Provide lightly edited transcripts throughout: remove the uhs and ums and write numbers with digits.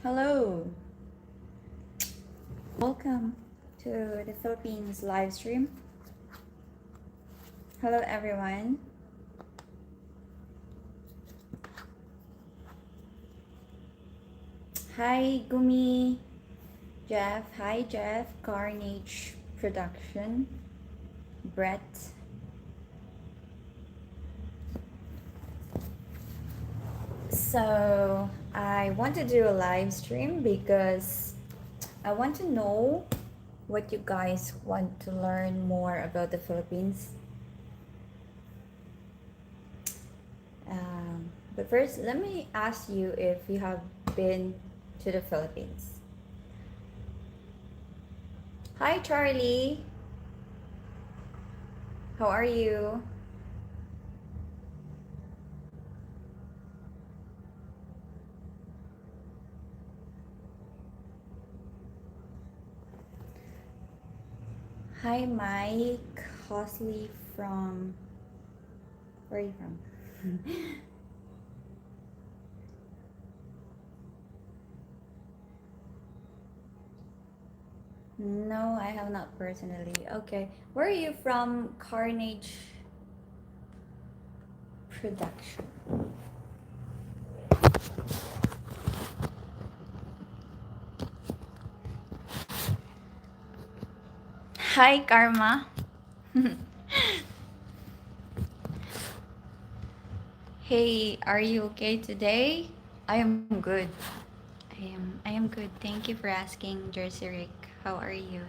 Hello, welcome to the Philippines live stream. Hello, everyone. Hi, Gumi, Jeff. Hi, Jeff. Carnage Production. Brett. So, I want to do a live stream because I want to know what you guys want to learn more about the Philippines. But first, let me ask you if you have been to the Philippines. Hi, Charlie. How are you? Hi, Mike Hosley from. Where are you from? No, I have not personally. Okay. Where are you from? Carnage Production. Hi, Karma. Hey, are you okay today? I am good. I am good. Thank you for asking, Jersey Rick. How are you?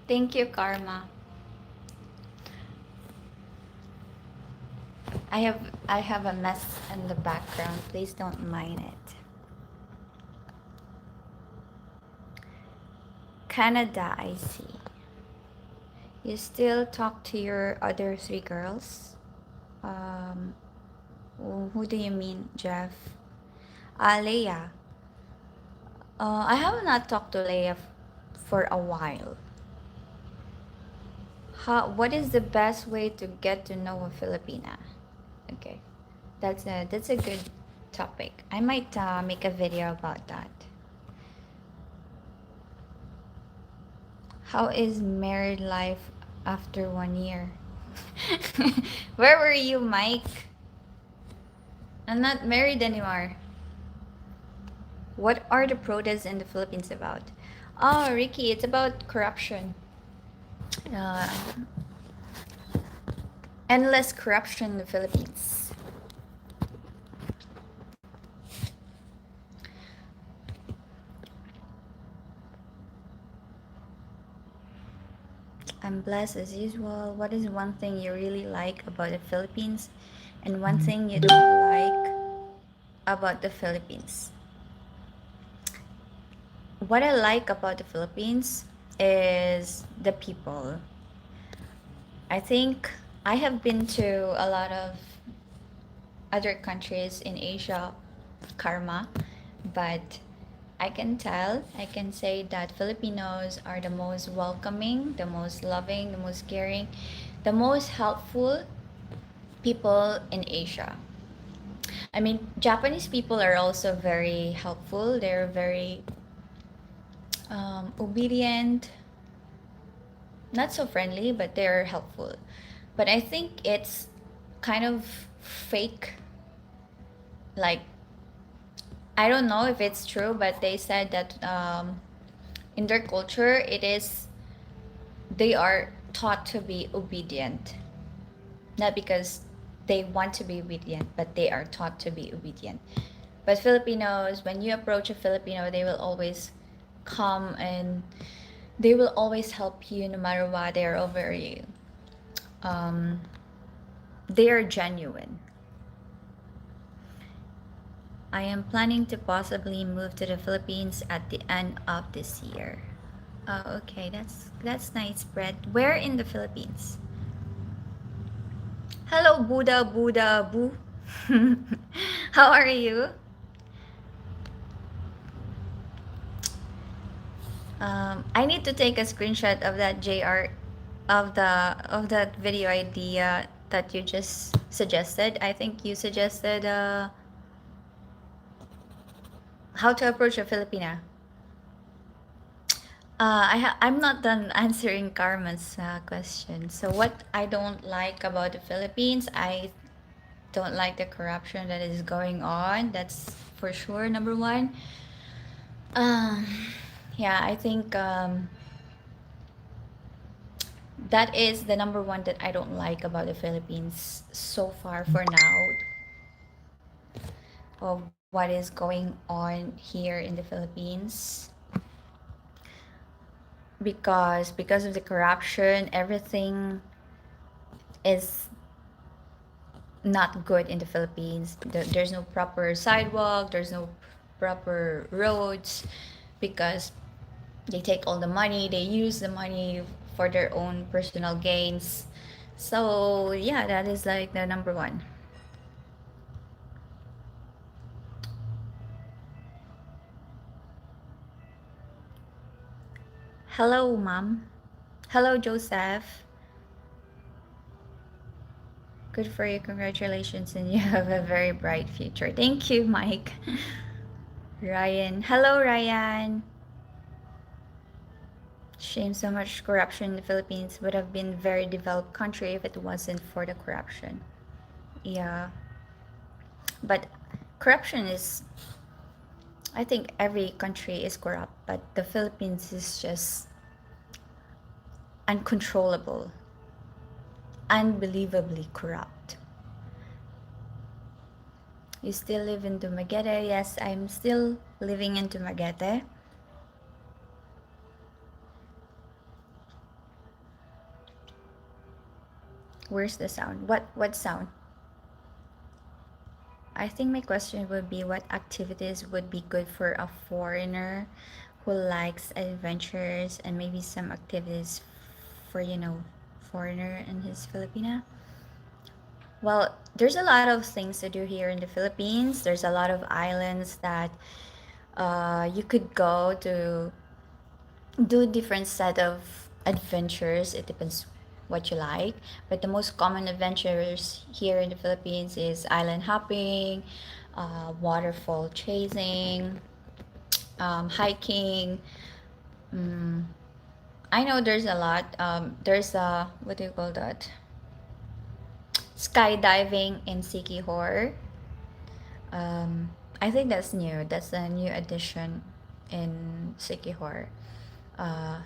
Thank you, Karma. I have a mess in the background. Please don't mind it. Canada, I see. You still talk to your other three girls? Um, who do you mean, Jeff? Leia. I have not talked to Leia for a while. What is the best way to get to know a Filipina? Okay, that's a good topic. I might make a video about that. How is married life after 1 year? Where were you, Mike? I'm not married anymore. What are the protests in the Philippines about? Oh, Ricky, it's about corruption. Uh, Endless corruption in the Philippines. I'm blessed as usual. What is one thing you really like about the Philippines and one thing you don't like about the Philippines? What I like about the Philippines is the people. I think I have been to a lot of other countries in Asia, Karma, but I can say that Filipinos are the most welcoming, the most loving, the most caring, the most helpful people in Asia. I mean, Japanese people are also very helpful. They're very obedient, not so friendly, but they're helpful. But I think it's kind of fake. Like, I don't know if it's true, but they said that in their culture, they are taught to be obedient. Not because they want to be obedient, but they are taught to be obedient. But Filipinos, when you approach a Filipino, they will always come and they will always help you no matter what. Um, they are genuine. I am planning to possibly move to the Philippines at the end of this year. Oh, okay, that's nice, Brett. Where in the Philippines? Hello, Buddha, Buddha, Boo. How are you? I need to take a screenshot of that JR, of that video idea that you just suggested. I think you suggested how to approach a Filipina. I'm not done answering Carmen's question. So what I don't like about the Philippines, I don't like the corruption that is going on. That's for sure number one. Um, yeah, I think that is the number one that I don't like about the Philippines so far for now, of what is going on here in the Philippines. Because of the corruption, everything is not good in the Philippines. There's no proper sidewalk, there's no proper roads, because they take all the money, they use the money for their own personal gains. So yeah, that is like the number one. Hello, mom. Hello, Joseph. Good for you. Congratulations, and you have a very bright future. Thank you, Mike. Ryan. Hello, Ryan. Shame so much corruption in the Philippines would have been very developed country if it wasn't for the corruption. Yeah. But corruption is, I think every country is corrupt, but the Philippines is just uncontrollable, unbelievably corrupt. You still live in Dumaguete? Yes, I'm still living in Dumaguete. Where's the sound? What sound? I think my question would be, what activities would be good for a foreigner who likes adventures, and maybe some activities for, foreigner in his Filipina? Well, there's a lot of things to do here in the Philippines. There's a lot of islands that you could go to do different set of adventures. It depends what you like, but the most common adventures here in the Philippines is island hopping, waterfall chasing, hiking. mm, I know there's a lot. There's a, what do you call that, skydiving in Sikihor. I think that's new. That's a new addition in Sikihor.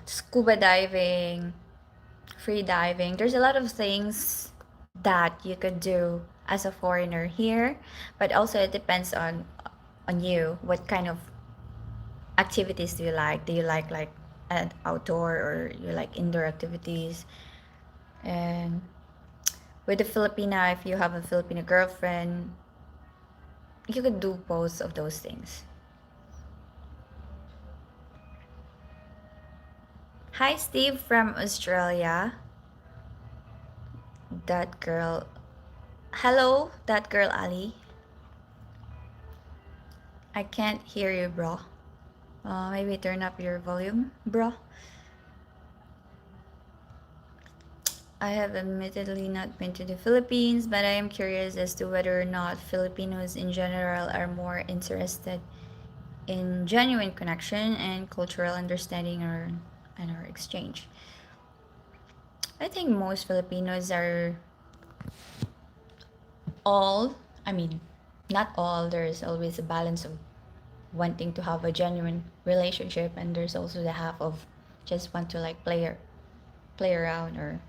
Scuba diving, free diving. There's a lot of things that you could do as a foreigner here, but also it depends on you. What kind of activities do you like? Do you like an outdoor, or you like indoor activities? And with the Filipina, if you have a Filipino girlfriend, you could do both of those things. Hi, Steve from Australia. That girl. Hello, that girl, Ali. I can't hear you, bro. Maybe turn up your volume, bro. I have admittedly not been to the Philippines, but I am curious as to whether or not Filipinos in general are more interested in genuine connection and cultural understanding, or exchange. I think most Filipinos are all, I mean, not all, there's always a balance of wanting to have a genuine relationship, and there's also the half of just want to like play around, or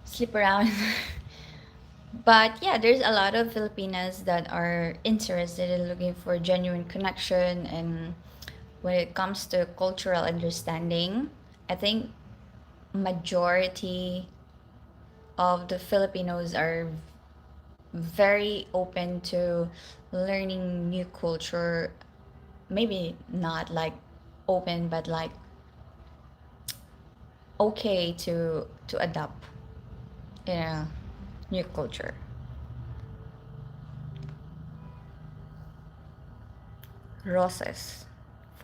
sleep around. But yeah, there's a lot of Filipinas that are interested in looking for genuine connection, and when it comes to cultural understanding, I think majority of the Filipinos are very open to learning new culture. Maybe not like open, but like okay to adapt in a new culture. Roses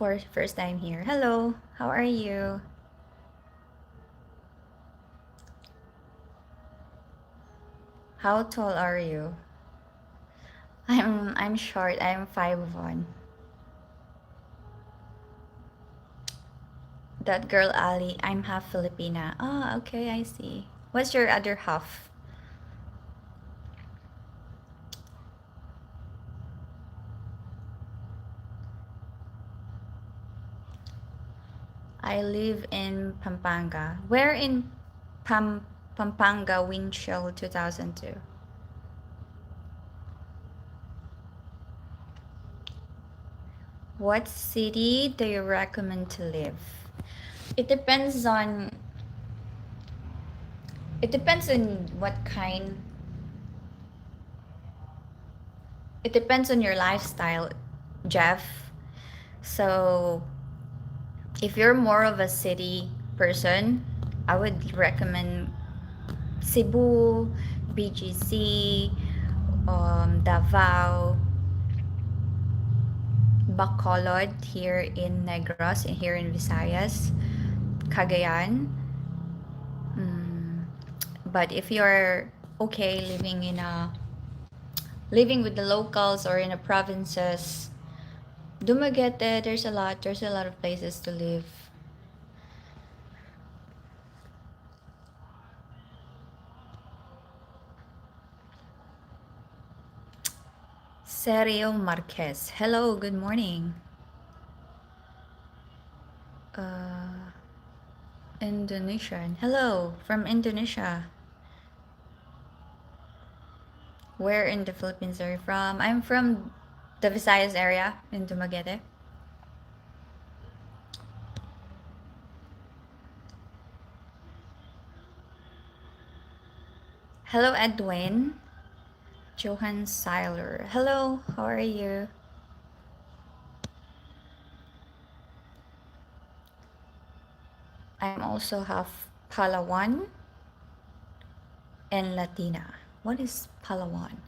for first time here. Hello, how are you? How tall are you? I'm short. I'm 5'1". That girl Ali, I'm half Filipina. Ah, okay, I see. What's your other half? I live in Pampanga. Where in Pampanga, Winchell 2002? What city do you recommend to live? It depends on it depends on what kind. It depends on your lifestyle, Jeff. So, if you're more of a city person, I would recommend Cebu, BGC, Davao, Bacolod here in Negros, and here in Visayas, Cagayan. Mm, but if you're okay living with the locals or in the provinces, Dumaguete, there's a lot of places to live. Sergio Marquez. Hello, good morning. Uh, Indonesian. Hello, from Indonesia. Where in the Philippines are you from? I'm from the Visayas area in Dumaguete. Hello, Edwin. Johan Seiler. Hello, how are you? I'm also half Palawan and Latina. What is Palawan?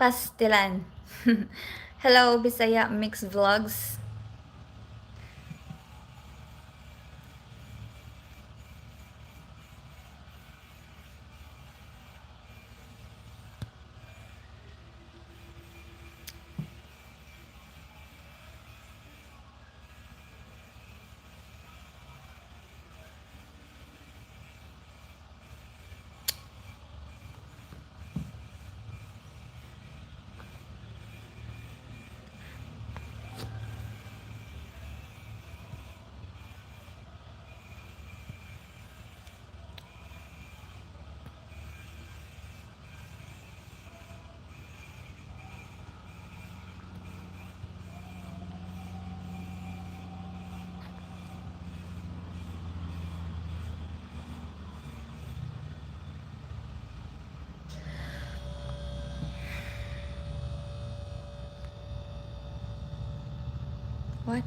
Pastilan. Hello, Bisaya Mix Vlogs. What?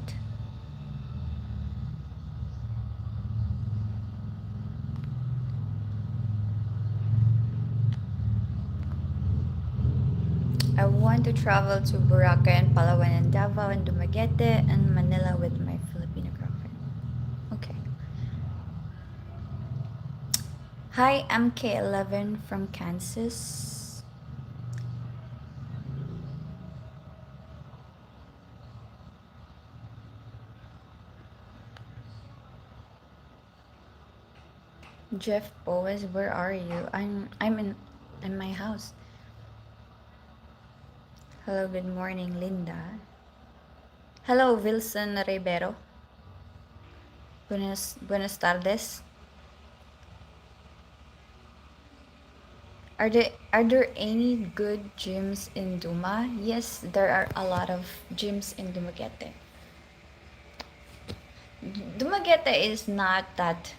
I want to travel to Boracay and Palawan and Davao and Dumaguete and Manila with my Filipino girlfriend. Okay. Hi, I'm K11 from Kansas. Jeff Boas, where are you? I'm in my house. Hello, good morning, Linda. Hello, Wilson Ribeiro. Buenas tardes. Are there any good gyms in Duma? Yes, there are a lot of gyms in Dumaguete. Dumaguete is not that.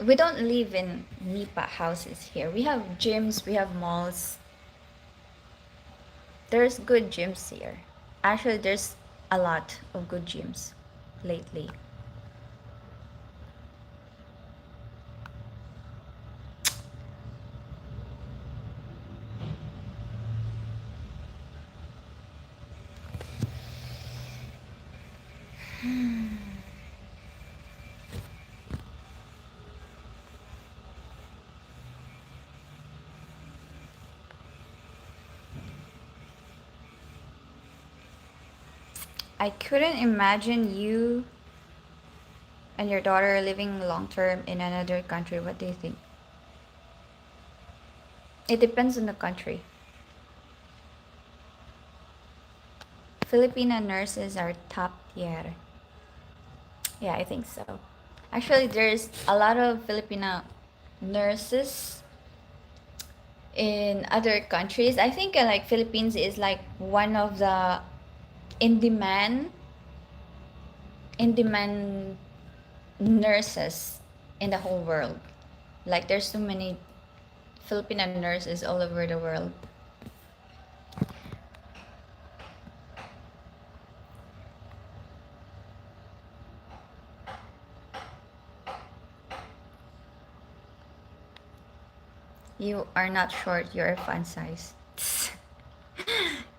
We don't live in nipa houses here. We have gyms, we have malls. There's good gyms here. Actually, there's a lot of good gyms lately. I couldn't imagine you and your daughter living long term in another country. What do you think? It depends on the country. Filipino nurses are top tier. Yeah, I think so. Actually, there's a lot of Filipino nurses in other countries. I think like Philippines is like one of the in demand in demand nurses in the whole world. Like there's so many Filipino nurses all over the world. You are not short, you're a fun size.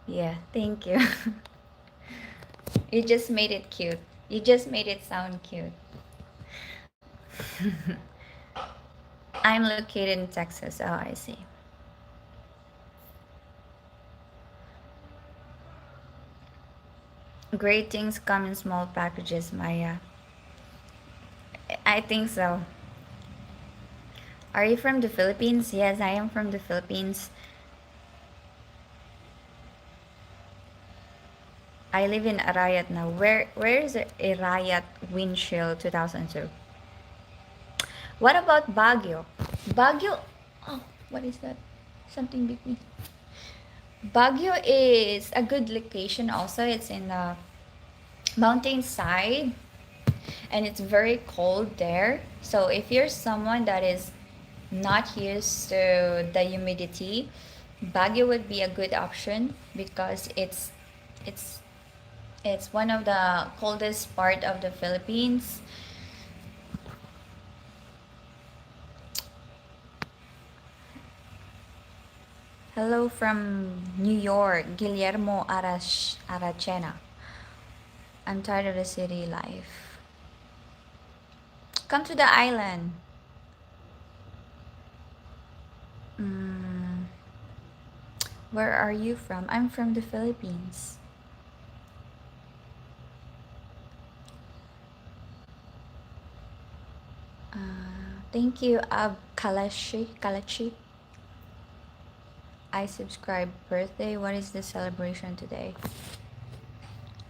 Yeah, thank you. You just made it cute. You just made it sound cute. I'm located in Texas. Oh, I see. Great things come in small packages, Maya. I think so. Are you from the Philippines? Yes, I am from the Philippines. I live in Arayat now. Where is Arayat Windshield 2002? What about Baguio? Baguio. Oh, what is that? Something big. Baguio is a good location also. It's in the mountainside and it's very cold there. So if you're someone that is not used to the humidity, Baguio would be a good option because it's it's one of the coldest part of the Philippines. Hello from New York, Guillermo Arachena. I'm tired of the city life. Come to the island. Mm, where are you from? I'm from the Philippines. Thank you, Kalachi. I subscribe. Birthday. What is the celebration today?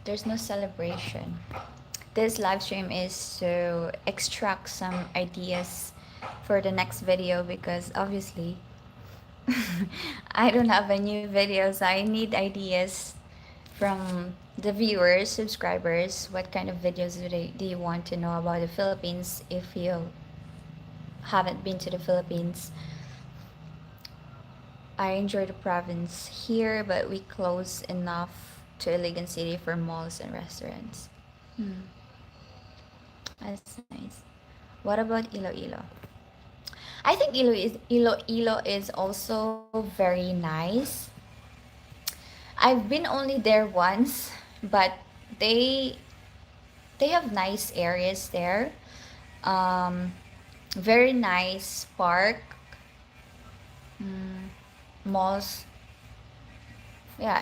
There's no celebration. This live stream is to extract some ideas for the next video because obviously I don't have a new video, so I need ideas from the viewers, subscribers. What kind of videos do you want to know about the Philippines if you haven't been to the Philippines? I enjoy the province here, but we close enough to Iligan City for malls and restaurants. Hmm. That's nice. What about Iloilo? I think Iloilo is also very nice. I've been only there once, but they they have nice areas there. Um, very nice park, mm, malls. Yeah,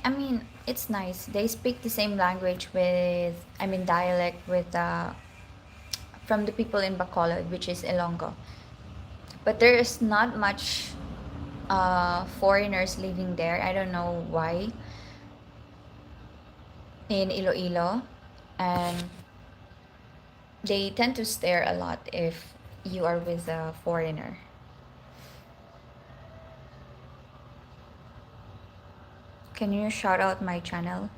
I mean it's nice. They speak the same language with I mean dialect with from the people in Bacolod, which is Ilonggo. But there is not much foreigners living there. I don't know why in Iloilo, and they tend to stare a lot if you are with a foreigner. Can you shout out my channel?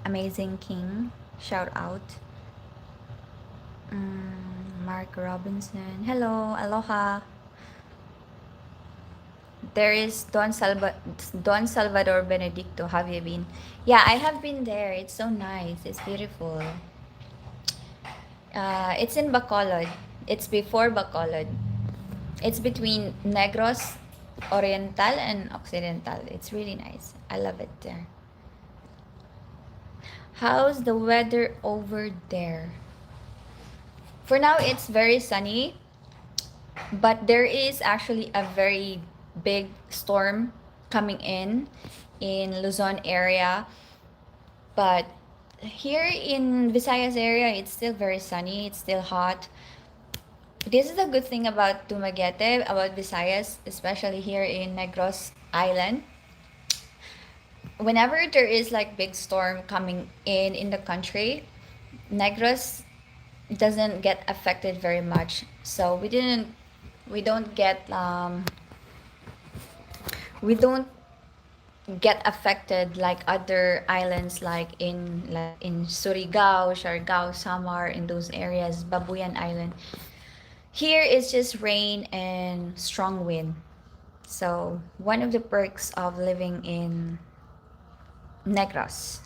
Amazing King, shout out. Mark Robinson, hello, aloha. There is Don Salvador Benedicto. Have you been? Yeah, I have been there. It's so nice. It's beautiful. It's in Bacolod. It's before Bacolod. It's between Negros Oriental and Occidental. It's really nice. I love it there. How's the weather over there? For now, it's very sunny, but there is actually a very big storm coming in Luzon area. But here in Visayas area, it's still very sunny. It's still hot. This is the good thing about Dumaguete, about Visayas, especially here in Negros Island. Whenever there is like big storm coming in the country, Negros doesn't get affected very much. So we don't get we don't get affected like other islands like in Surigao, Siargao, Samar, in those areas, Babuyan Island. Here it's just rain and strong wind. So one of the perks of living in Negros.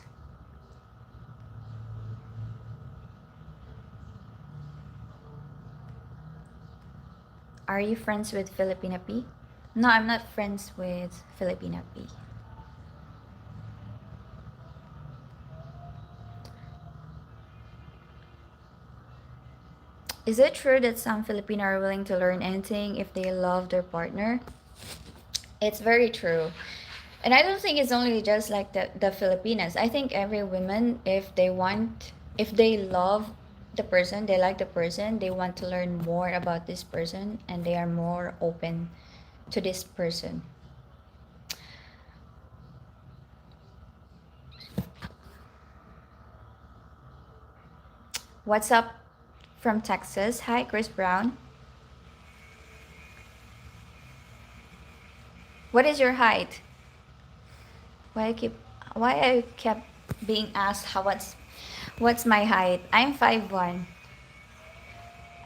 Are you friends with Filipina P? No, I'm not friends with Filipina P. Is it true that some Filipino are willing to learn anything if they love their partner? It's very true. And I don't think it's only just like the Filipinas. I think every woman, if they love the person, they like the person, they want to learn more about this person, and they are more open to this person. What's up from Texas? Hi, Chris Brown. What is your height? Why I keep why I kept being asked what's my height? I'm 5'1".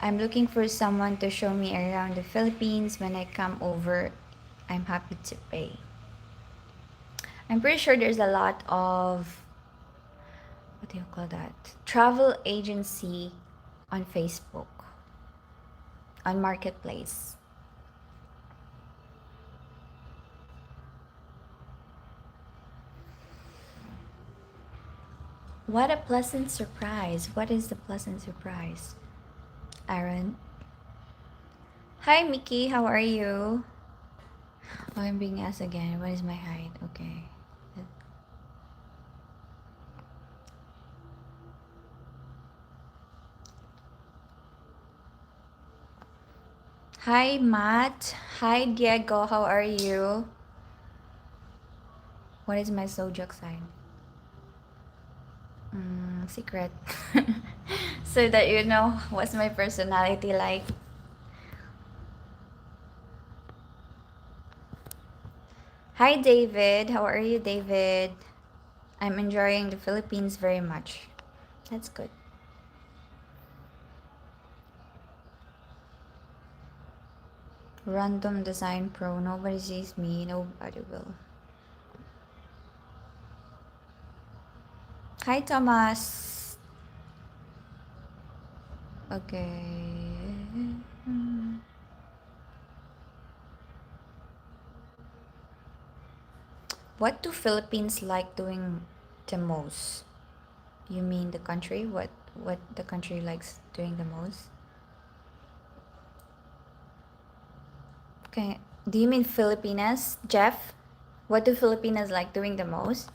I'm looking for someone to show me around the Philippines. When I come over, I'm happy to pay. I'm pretty sure there's a lot of, what do you call that? Travel agency on Facebook, on Marketplace. What a pleasant surprise. What is the pleasant surprise? Aaron. Hi, Mickey. How are you? Oh, I'm being asked again. What is my height? Okay. Hi, Matt. Hi, Diego. How are you? What is my zodiac sign? Secret. So that you know what's my personality like. Hi, David. How are you, David? I'm enjoying the Philippines very much. That's good. Random Design Pro. Nobody sees me. Nobody will. Hi, Thomas. Okay. What do Philippines like doing the most? You mean the country? What the country likes doing the most? Okay. Do you mean Filipinas, Jeff? What do Filipinas like doing the most?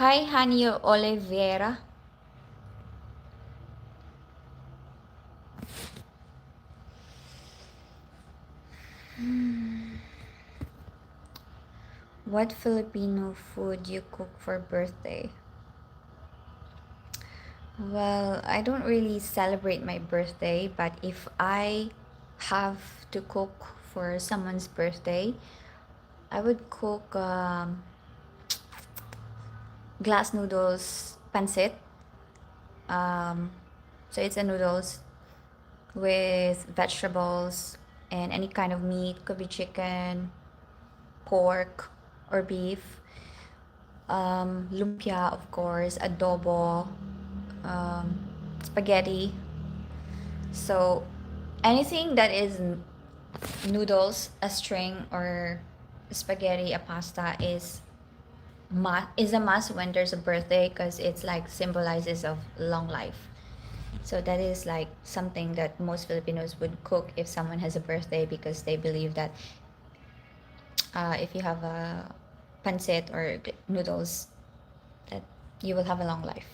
Hi, Hanyo Oliveira. What Filipino food you cook for birthday? Well, I don't really celebrate my birthday, but if I have to cook for someone's birthday, I would cook glass noodles pancit. Um, so it's a noodles with vegetables and any kind of meat, could be chicken, pork, or beef. Lumpia, of course, adobo, um, spaghetti. So anything that is noodles, a string, or spaghetti, a pasta is a must when there's a birthday because it's like symbolizes of long life. So that is like something that most Filipinos would cook if someone has a birthday because they believe that if you have a pancit or noodles, that you will have a long life.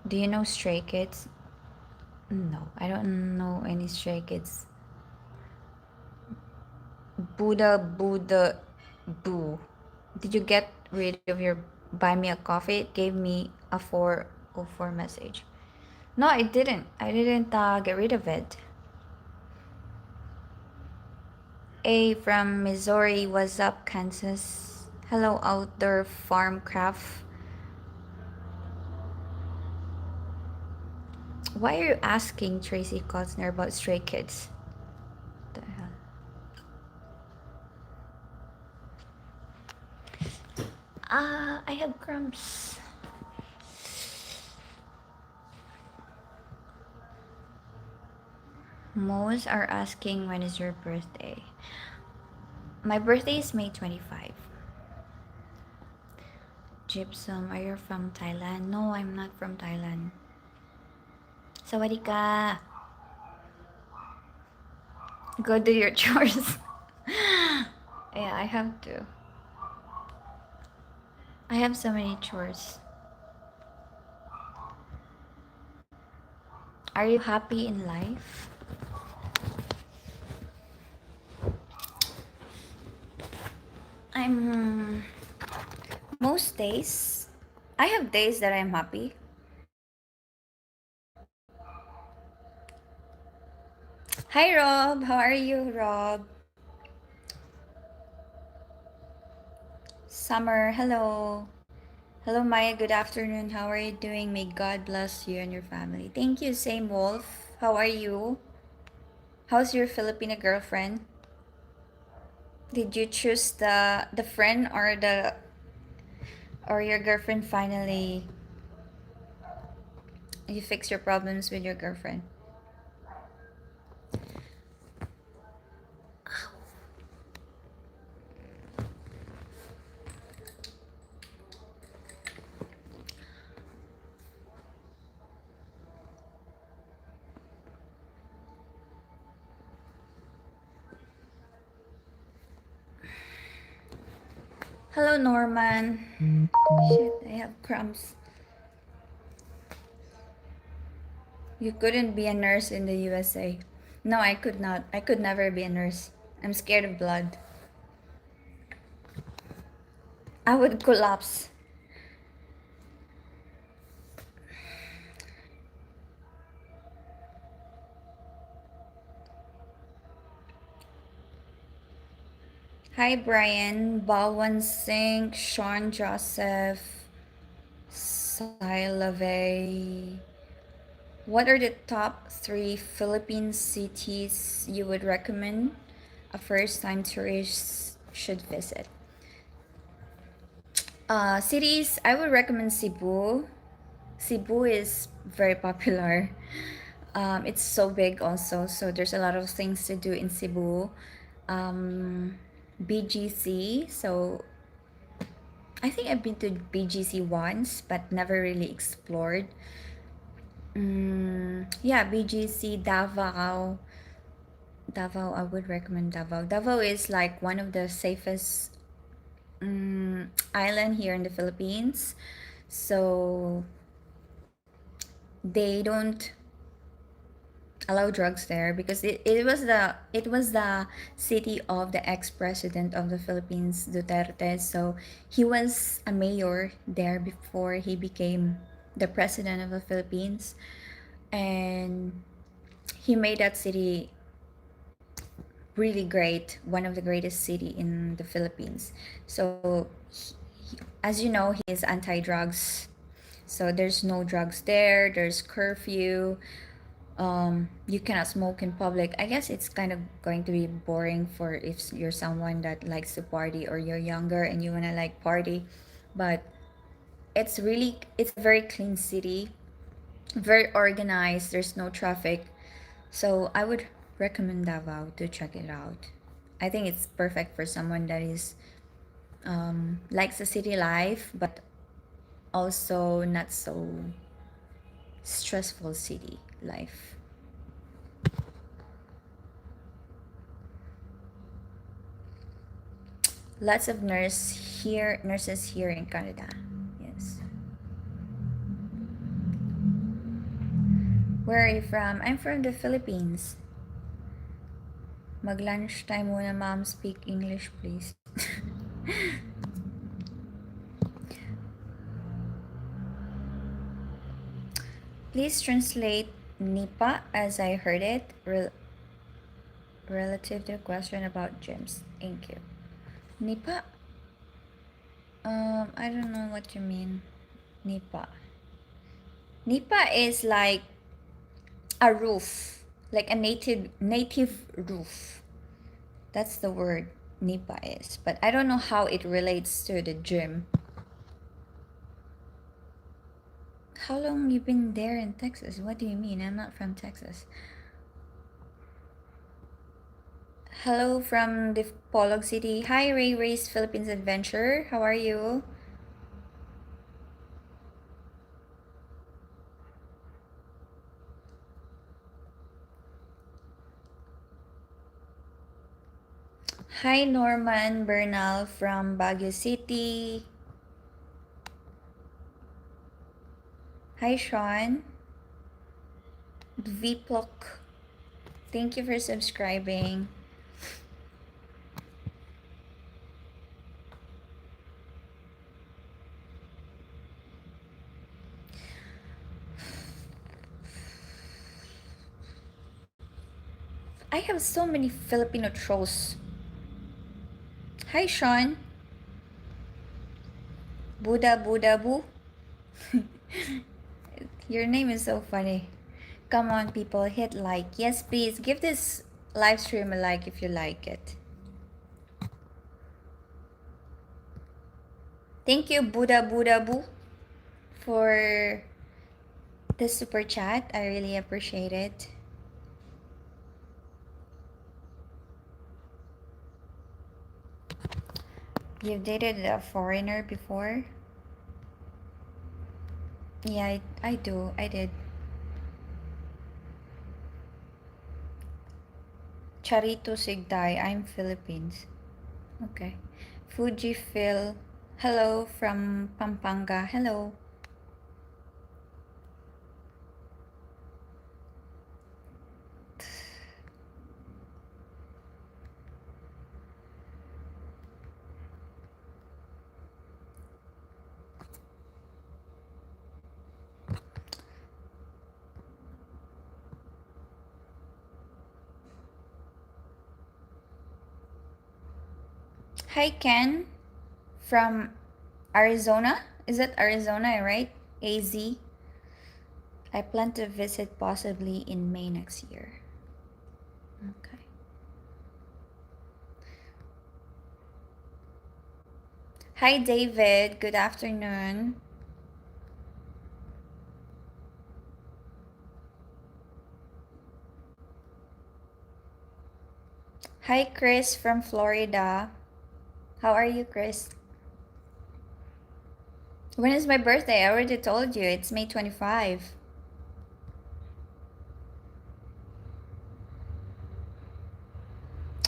Do you know Stray Kids? No, I don't know any Stray Kids. Buddha, Boo. Did you get rid of your buy me a coffee? It gave me a 404 message. No, I didn't. I didn't get rid of it. A from Missouri, what's up, Kansas? Hello, outdoor farm craft. Why are you asking Tracy Kotzner about Stray Kids? The hell? I have crumbs. Most are asking when is your birthday. My birthday is May 25. Gypsum, are you from Thailand? No, I'm not from Thailand. Sawadika. Go do your chores. Yeah, I have to. I have so many chores. Are you happy in life? I'm most days. I have days that I'm happy. Hi Rob, how are you, Rob? Summer, hello. Hello Maya, good afternoon. How are you doing? May God bless you and your family. Thank you, same Wolf. How are you? How's your Filipina girlfriend? Did you choose the friend or the or your girlfriend finally you fix your problems with your girlfriend? Hello Norman. Shit, I have crumbs. You couldn't be a nurse in the USA. No, I could not. I could never be a nurse. I'm scared of blood. I would collapse. Hi Brian, Balwan Singh, Sean Joseph, Silave. What are the top three Philippine cities you would recommend a first time tourist should visit? Cities, I would recommend Cebu. Cebu is very popular. It's so big also, so there's a lot of things to do in Cebu. BGC, so I think I've been to BGC once, but never really explored. Yeah, BGC, Davao. Davao, I would recommend Davao. Davao is like one of the safest island here in the Philippines. So they don't allow drugs there because it was the city of the ex-president of the Philippines, Duterte. So he was a mayor there before he became the president of the Philippines, and he made that city really great, one of the greatest city in the Philippines. So as you know, he is anti-drugs. So there's no drugs there. There's curfew. You cannot smoke in public. I guess it's kind of going to be boring for if you're someone that likes to party or you're younger and you wanna like party, but it's a very clean city, very organized. There's no traffic, so I would recommend Davao to check it out. I think it's perfect for someone that is likes the city life, but also not so stressful city life. Lots of nurses here in Canada. Yes. Where are you from? I'm from the Philippines. Mag-lunch time muna, ma'am. Speak English, please. Please translate Nipa as I heard it, relative to the question about gyms. Thank you. Nipa? I don't know what you mean. Nipa. Nipa is like a roof, like a native roof. That's the word Nipa is. But I don't know how it relates to the gym. How long you been there in Texas? What do you mean? I'm not from Texas. Hello from the Polog City. Hi, Ray Ray's Philippines Adventure. How are you? Hi, Norman Bernal from Baguio City. Hi, Sean. Vplok. Thank you for subscribing. I have so many Filipino trolls. Hi, Sean. Buddha Buddha Boo. Your name is so funny. Come on, people, hit like. Yes, please give this live stream a like if you like it. Thank you, Buddha Buddha Boo, for the super chat. I really appreciate it. You've dated a foreigner before? Yeah, I do. I did. Charito Sigday. I'm Philippines. Okay. Fuji Phil. Hello from Pampanga. Hello. Hi, Ken from Arizona. Is it Arizona, right? AZ. I plan to visit possibly in May next year. Okay. Hi, David. Good afternoon. Hi, Chris from Florida. How are you, Chris? When is my birthday? I already told you. It's May 25.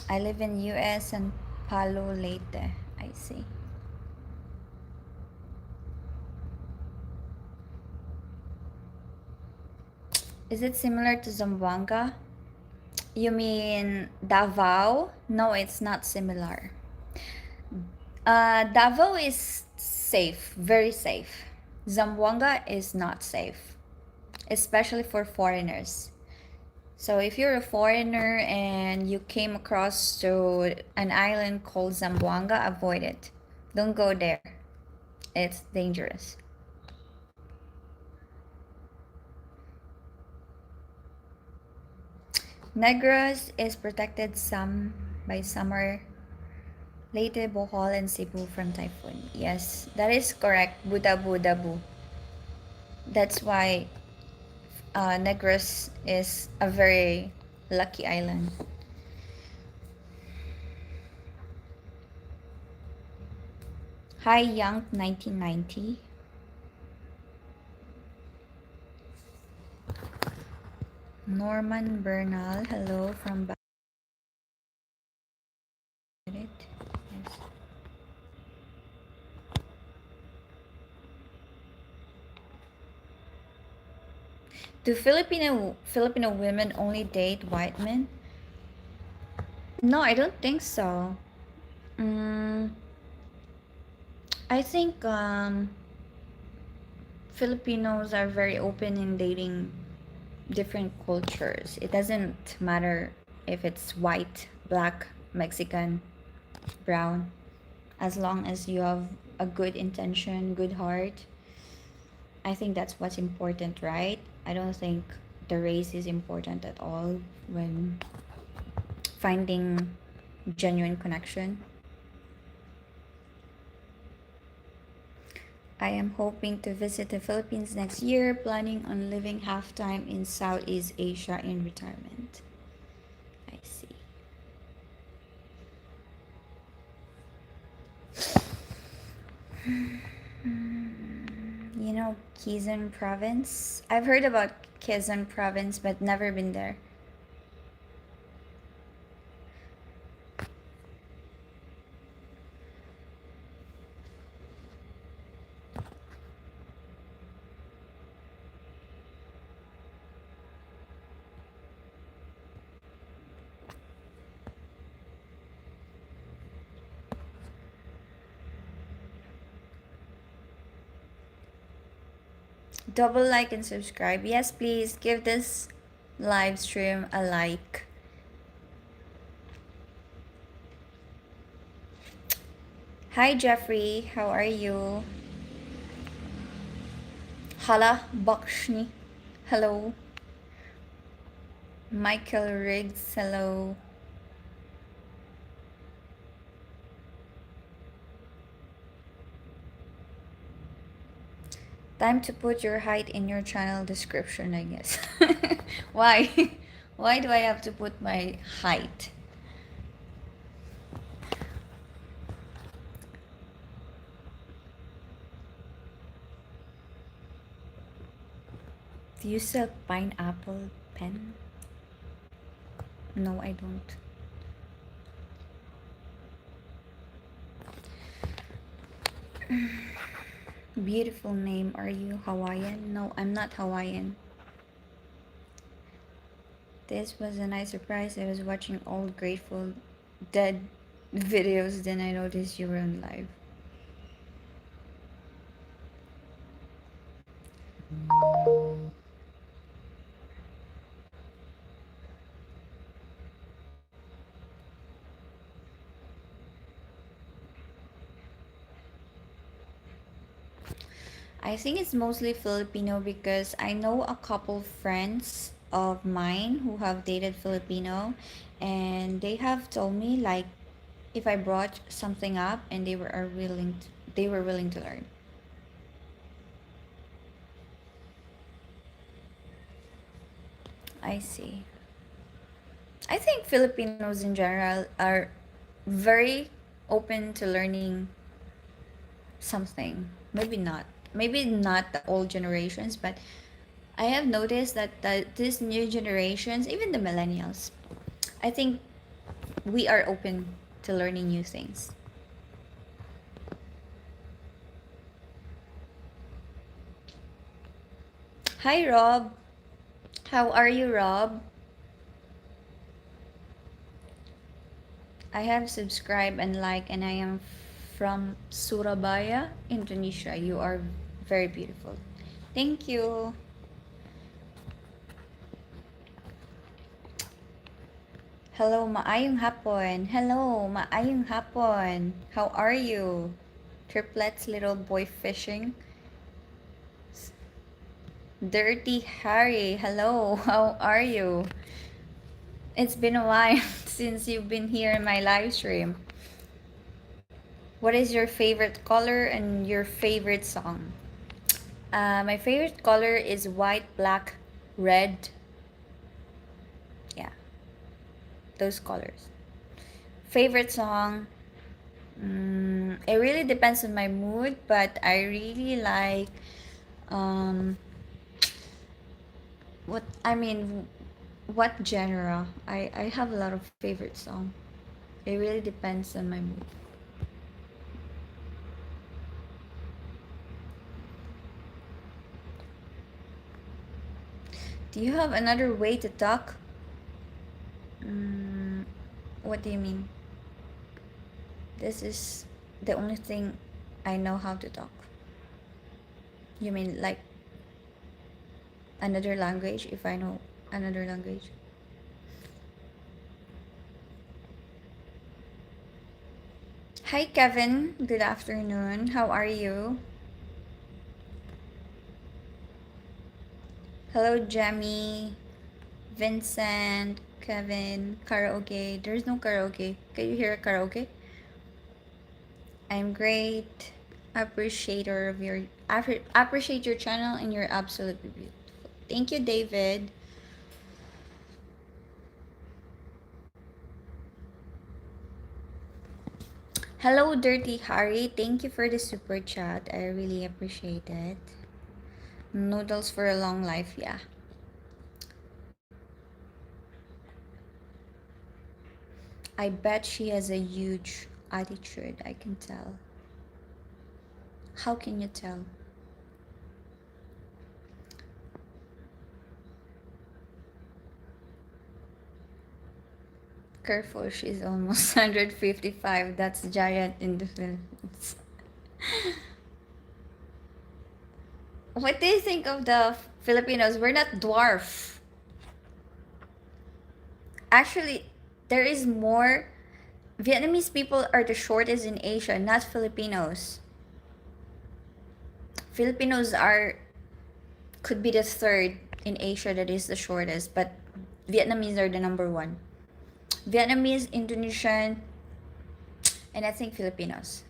I live in US and Palo Leyte. I see. Is it similar to Zamboanga? You mean Davao? No, it's not similar. Davao is safe, very safe. Zamboanga is not safe, especially for foreigners. So if you're a foreigner and you came across to an island called Zamboanga, avoid it. Don't go there. It's dangerous. Negros is protected some by summer Leyte, Bohol, and Cebu from typhoon. Yes, that is correct. Budabu, Dabu. That's why Negros is a very lucky island. Hi, Young 1990. Norman Bernal, hello from Barit. Yes. Do Filipino women only date white men? No, I don't think so. Mm, I think Filipinos are very open in dating different cultures. It doesn't matter if it's white, black, Mexican, brown, as long as you have a good intention, good heart. I think that's what's important, right? I don't think the race is important at all when finding genuine connection. I am hoping to visit the Philippines next year, planning on living half time in Southeast Asia in retirement. I see. You know Quezon province? I've heard about Quezon province but never been there. Double like and subscribe. Yes, please give this live stream a like. Hi Jeffrey, how are you? Hala Bakshni. Hello. Michael Riggs, hello. Time to put your height in your channel description, I guess. Why? Why do I have to put my height? Do you sell pineapple pen? No, I don't. Beautiful name. Are you Hawaiian? No, I'm not Hawaiian. This was a nice surprise. I was watching old Grateful Dead videos, then I noticed you were on live. I think it's mostly Filipino because I know a couple friends of mine who have dated Filipino and they have told me like if I brought something up and they were willing to learn. I see. I think Filipinos in general are very open to learning something. Maybe not. Maybe not the old generations, but I have noticed that these new generations, even the millennials, I think we are open to learning new things. Hi, Rob. How are you, Rob? I have subscribed and like, and I am from Surabaya, Indonesia. You are very beautiful. Thank you. Hello, maayong hapon. Hello, maayong hapon. How are you? Triplets, little boy fishing. Dirty Harry, hello. How are you? It's been a while since you've been here in my live stream. What is your favorite color and your favorite song? My favorite color is white, black, red. Yeah, those colors. Favorite song? It really depends on my mood, but I really like um, what I mean, what genre? I have a lot of favorite song. It really depends on my mood. Do you have another way to talk? Mm, what do you mean? This is the only thing I know how to talk. You mean like another language if I know another language? Hi Kevin, good afternoon. How are you? Hello Jamie, Vincent, Kevin, karaoke. There's no karaoke. Can you hear a karaoke? I'm great. Appreciator of your appreciate your channel and you're absolutely beautiful. Thank you, David. Hello, Dirty Harry. Thank you for the super chat. I really appreciate it. Noodles for a long life, yeah. I bet she has a huge attitude, I can tell. How can you tell? Careful, she's almost 155. That's giant in the Philippines. What do you think of the Filipinos? We're not dwarf. Actually, there is more. Vietnamese people are the shortest in Asia, not Filipinos. Filipinos are could be the third in Asia that is the shortest, but Vietnamese are the number one. Vietnamese, Indonesian, and I think Filipinos.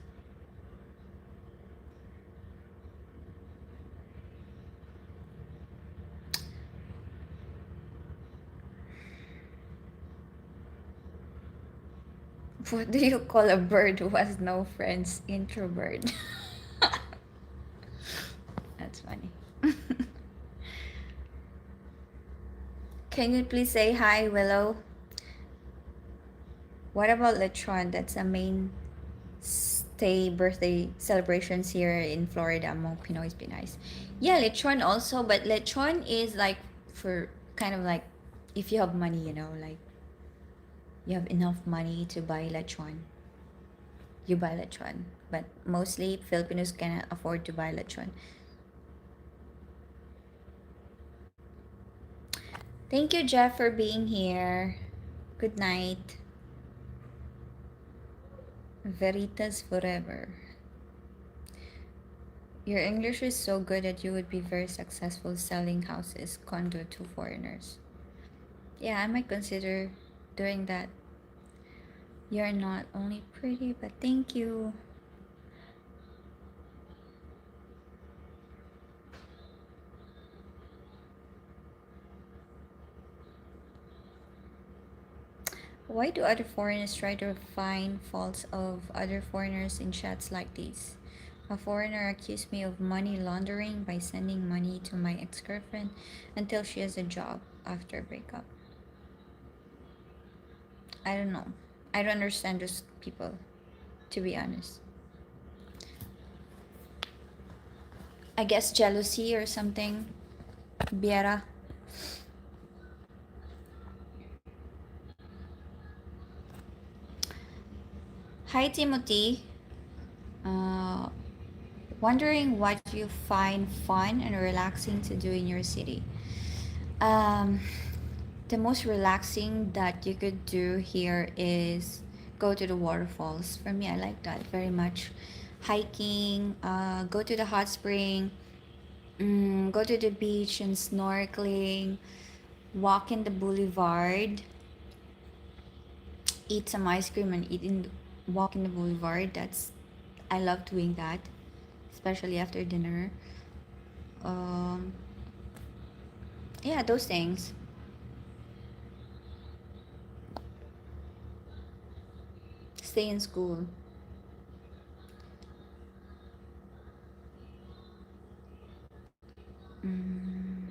What do you call a bird who has no friends? Introvert. That's funny. Can you please say hi, Willow? What about lechon? That's a main stay birthday celebrations here in Florida among Pinoy's Pinoys. Yeah, lechon also, but lechon is like for kind of like if you have money, like you have enough money to buy lechon, you buy lechon. But mostly Filipinos cannot afford to buy lechon. Thank you, Jeff, for being here. Good night. Veritas forever. Your English is so good that you would be very successful selling houses, condo to foreigners. Yeah, I might consider doing that. You're not only pretty, but thank you. Why do other foreigners try to find faults of other foreigners in chats like these? A foreigner accused me of money laundering by sending money to my ex-girlfriend until she has a job after a breakup. I don't know. I don't understand those people, to be honest. I guess jealousy or something. Biera. Hi, Timothy. Uh, Wondering what you find fun and relaxing to do in your city. Um, the most relaxing that you could do here is go to the waterfalls. For me, I like that very much. Hiking, go to the hot spring, go to the beach and snorkeling, walk in the boulevard, eat some ice cream and walk in the boulevard. That's I love doing that, especially after dinner. Um, yeah, those things. Stay in school. Mm,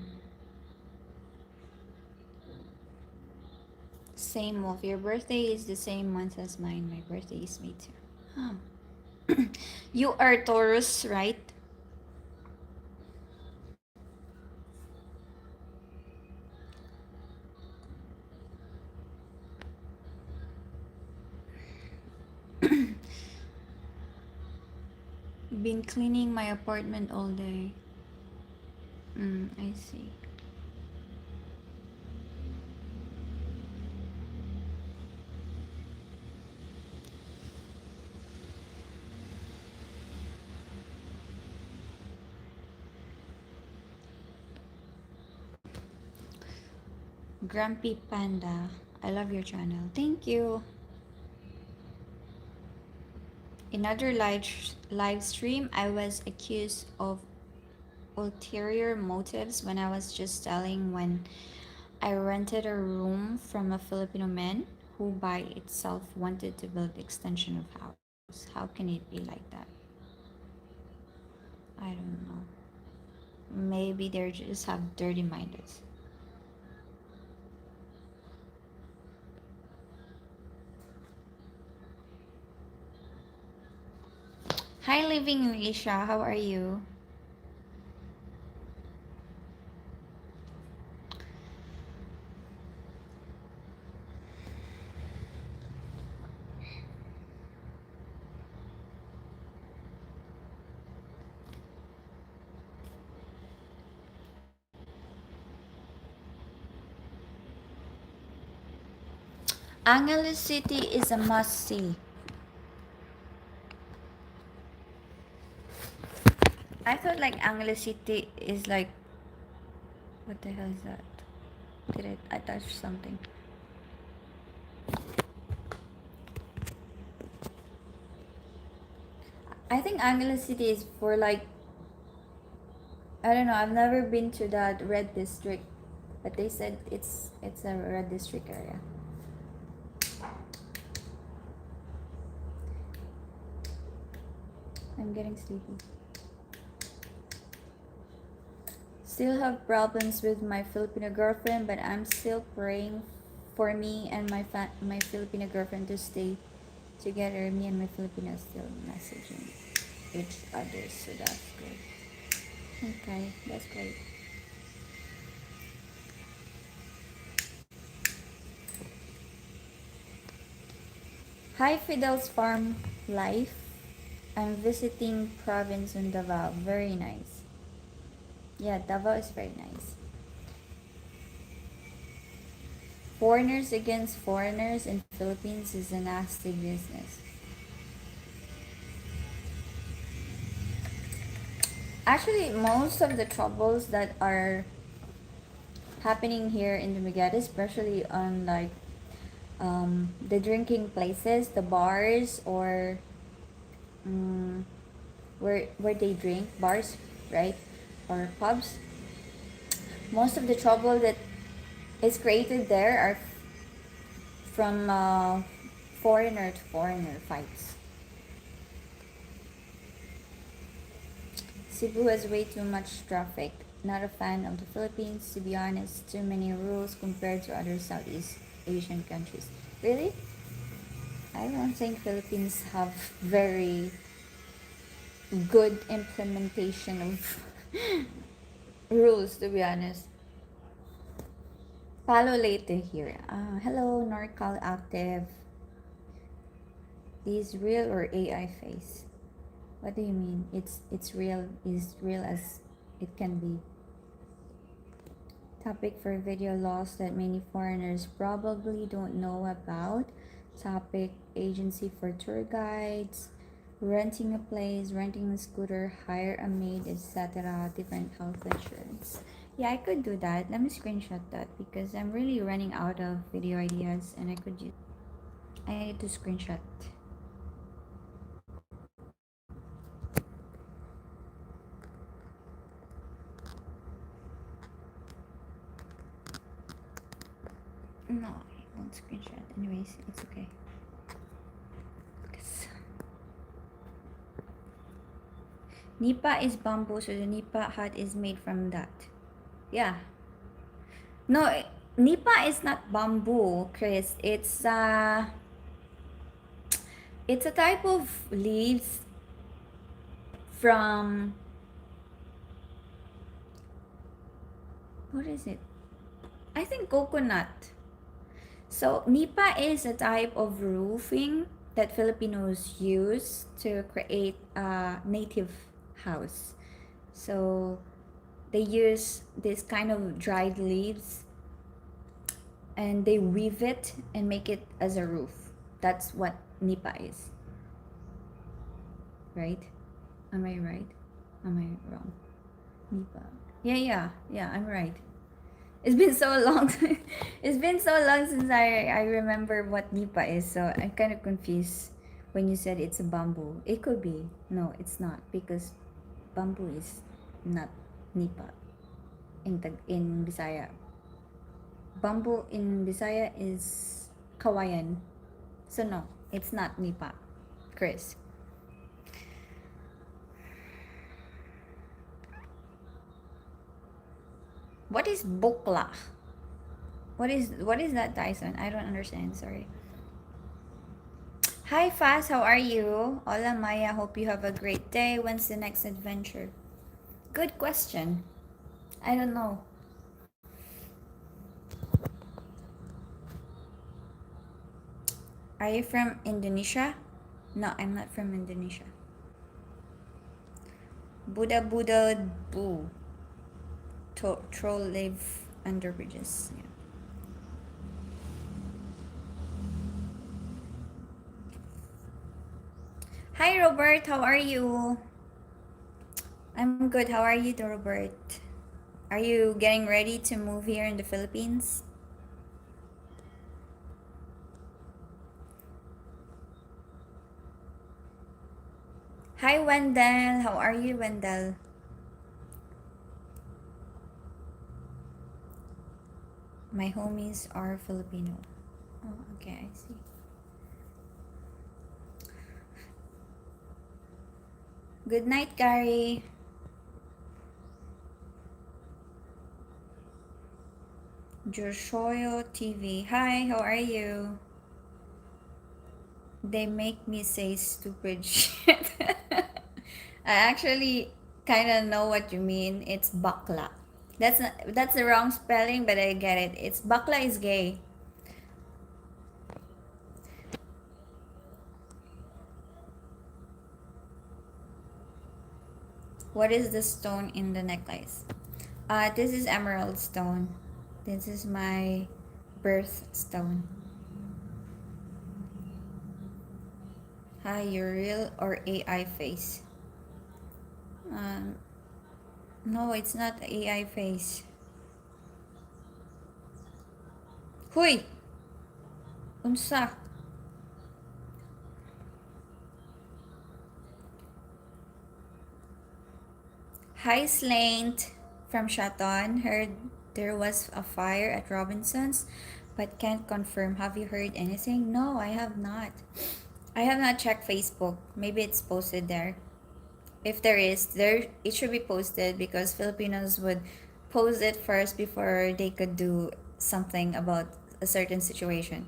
same of your birthday is the same month as mine. My birthday is May too. You are Taurus, right? Been cleaning my apartment all day. I see. Grumpy Panda. I love your channel. Thank you. Another live stream, I was accused of ulterior motives when I was just telling when I rented a room from a Filipino man who by itself wanted to build extension of house. How can it be like that? I don't know. Maybe they just have dirty minds. Hi, Living Alicia. How are you? Angeles City is a must see. I thought like Angeles City is like, what the hell is that? Did I touch something? I think Angeles City is for like, I don't know. I've never been to that red district, but they said it's a red district area. I'm getting sleepy. Still have problems with my Filipino girlfriend, but I'm still praying for me and my Filipino girlfriend to stay together. Me and my Filipino still messaging each other, so that's good. Okay, that's great. Hi, Fidel's Farm Life. I'm visiting province in Davao. Very nice. Yeah, Davao is very nice. Foreigners against foreigners in Philippines is a nasty business. Actually, most of the troubles that are happening here in Dumaguete, especially on like the drinking places, the bars, or um, where they drink, bars, right, or pubs. Most of the trouble that is created there are from foreigner to foreigner fights. Cebu has way too much traffic. Not a fan of the Philippines, to be honest. Too many rules compared to other Southeast Asian countries. Really? I don't think Philippines have very good implementation of rules, to be honest. Follow later here. Hello, NorCal Active. Is real or AI face? What do you mean? It's real. Is real as it can be. Topic for video laws that many foreigners probably don't know about. Topic agency for tour guides, renting a place, renting a scooter, hire a maid, etc. Different health insurance. Yeah, I could do that. Let me screenshot that because I'm really running out of video ideas and I need to screenshot. No, I won't screenshot. Anyways, it's okay. 'Cause Nipa is bamboo, so the Nipa hut is made from that. Yeah. No, Nipa is not bamboo, Chris. It's a type of leaves from, what is it? I think coconut. So Nipa is a type of roofing that Filipinos use to create a native house. So they use this kind of dried leaves and they weave it and make it as a roof. That's what Nipa is. Right? Am I right? Am I wrong? Nipa. Yeah, I'm right. It's been so long. It's been so long since I remember what Nipa is, so I'm kind of confused when you said it's a bamboo. It could be. No, it's not because bamboo is not Nipa in Bisaya. Bamboo in Bisaya is kawayan. So no, it's not Nipa. Chris. What is bukla? What is that, Tyson? I don't understand, sorry. Hi Faz, how are you? Hola Maya, hope you have a great day. When's the next adventure? Good question. I don't know. Are you from Indonesia? No, I'm not from Indonesia. Buddha Buddha Boo. Troll live under bridges. Yeah. Hi Robert, how are you? I'm good. How are you, Robert? Are you getting ready to move here in the Philippines? Hi Wendell, how are you, Wendell? My homies are Filipino. Oh, okay, I see. Good night, Gary. Joshoyo TV. Hi, how are you? They make me say stupid shit. I actually kind of know what you mean. It's bakla. That's the wrong spelling, but I get it. It's bakla is gay. What is the stone in the necklace? This is emerald stone. This is my birth stone. Hi, you're real or AI face? Um, no, it's not AI face. Huy! Unsa? Hi, Slaint from Shaton. Heard there was a fire at Robinson's, but can't confirm. Have you heard anything? No, I have not. I have not checked Facebook. Maybe it's posted there. If there is, there it should be posted because Filipinos would post it first before they could do something about a certain situation.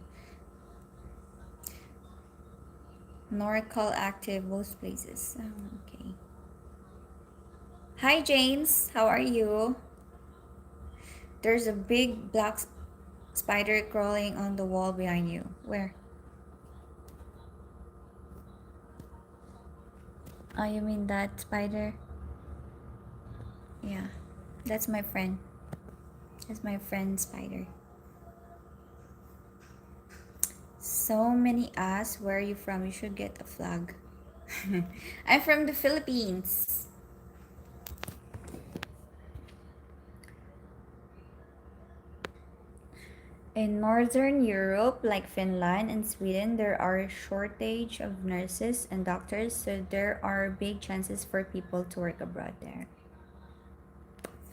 Norcal active most places. Oh, okay. Hi James, how are you? There's a big black spider crawling on the wall behind you. Where? Oh, you mean that spider? Yeah, that's my friend. That's my friend spider. So many asks. Where are you from? You should get a flag. I'm from the Philippines. In Northern Europe, like Finland and Sweden, there are a shortage of nurses and doctors, so there are big chances for people to work abroad there.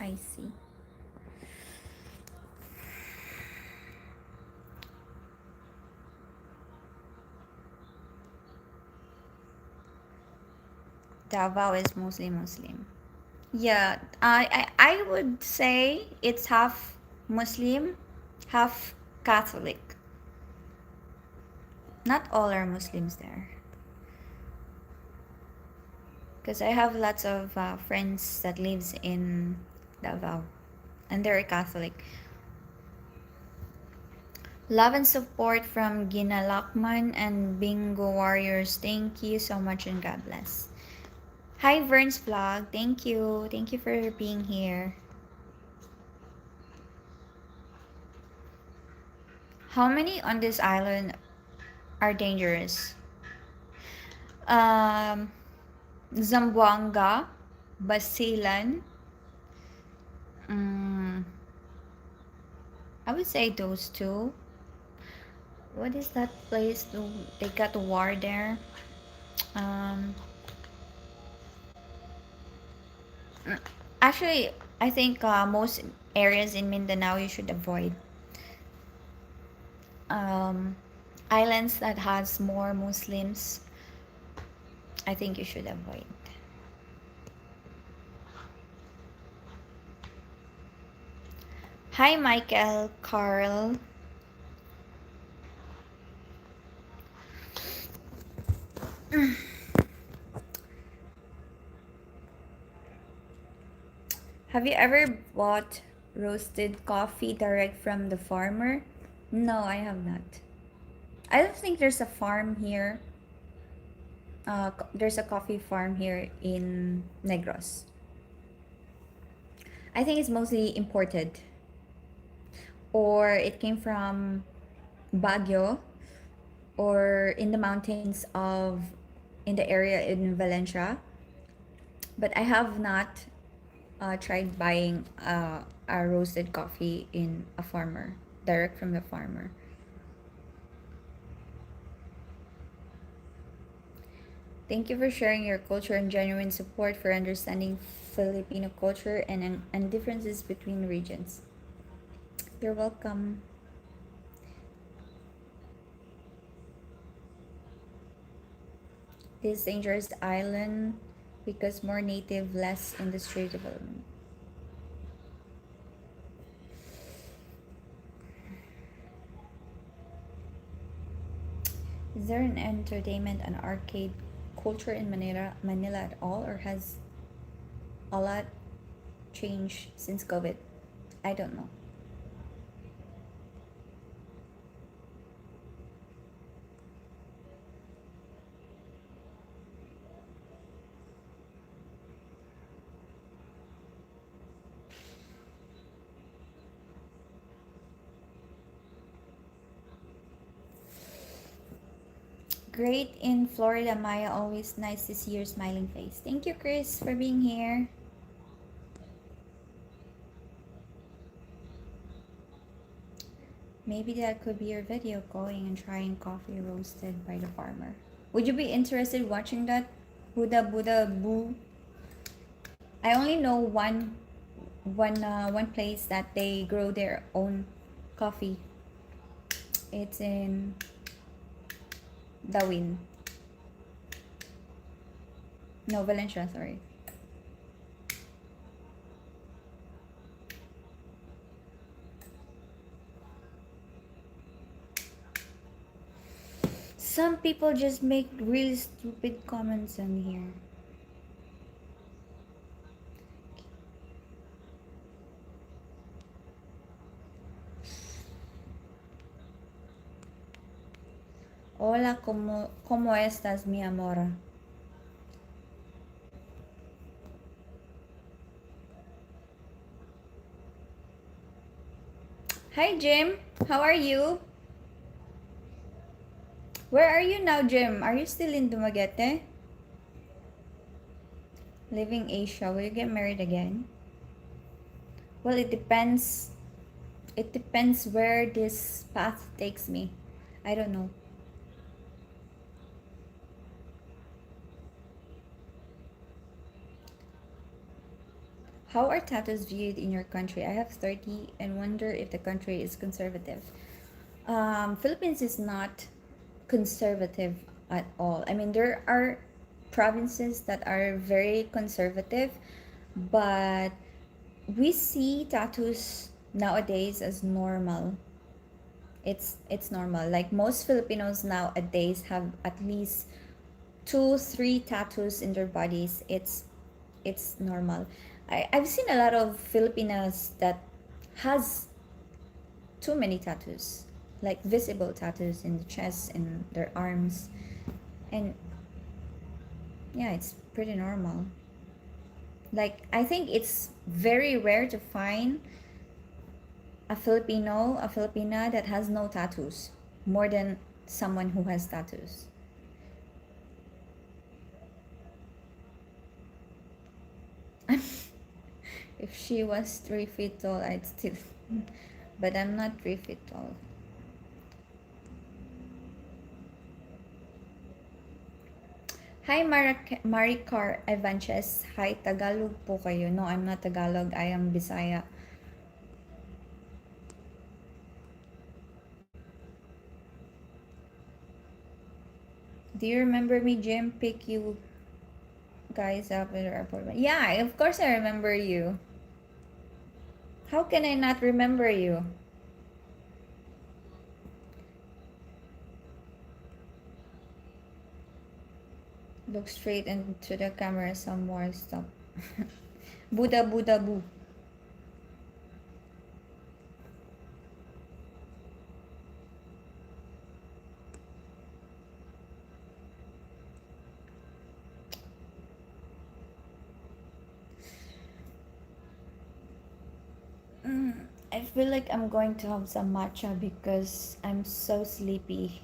I see. Davao is mostly Muslim. Yeah, I would say it's half Muslim, half Catholic. Not all are Muslims there. Because I have lots of friends that lives in Davao, and they're Catholic. Love and support from Gina Lockman and Bingo Warriors. Thank you so much and God bless. Hi Vern's vlog. Thank you. Thank you for being here. How many on this island are dangerous? Um, Zamboanga, Basilan. Mm, I would say those two. What is that place? They got war there. Um, mm, Actually, I think most areas in Mindanao you should avoid. Um, Islands that has more Muslims, I think you should avoid. Hi, Michael, Carl. Have you ever bought roasted coffee direct from the farmer? No, I have not. I don't think there's a farm here. There's a coffee farm here in Negros. I think it's mostly imported, or it came from Baguio, or in the mountains of in the area in Valencia. But I have not tried buying a roasted coffee in a farmer, direct from the farmer. Thank you for sharing your culture and genuine support for understanding Filipino culture and differences between regions. You're welcome. This dangerous island because more native, less industry development. Is there an entertainment and arcade culture in Manila at all, or has a lot changed since COVID? I don't know. Great in Florida, Maya. Always nice to see your smiling face. Thank you, Chris, for being here. Maybe that could be your video going and trying coffee roasted by the farmer. Would you be interested watching that? Buddha Buddha Boo. I only know one place that they grow their own coffee. It's in Dawin. No, Valencia, sorry. Some people just make really stupid comments on here. Hola, ¿cómo estás, mi amor? Hi, Jim. How are you? Where are you now, Jim? Are you still in Dumaguete? Living Asia. Will you get married again? Well, it depends. It depends where this path takes me. I don't know. How are tattoos viewed in your country? I have 30 and wonder if the country is conservative. Philippines is not conservative at all. I mean, there are provinces that are very conservative, but we see tattoos nowadays as normal. It's normal. Like most Filipinos nowadays have at least two, three tattoos in their bodies. It's normal. I've seen a lot of Filipinas that has too many tattoos, like visible tattoos in the chest and their arms, and yeah, it's pretty normal. Like I think it's very rare to find a Filipino, a Filipina that has no tattoos, more than someone who has tattoos. If she was 3 feet tall, I'd still, but I'm not 3 feet tall. Hi, Maricar Evanches. Hi, Tagalog po kayo. No, I'm not Tagalog. I am Bisaya. Do you remember me, Jim? Pick you guys up at the airport. Yeah, of course I remember you. How can I not remember you? Look straight into the camera some more. Stop. Buddha, Buddha, boo. I feel like I'm going to have some matcha because I'm so sleepy.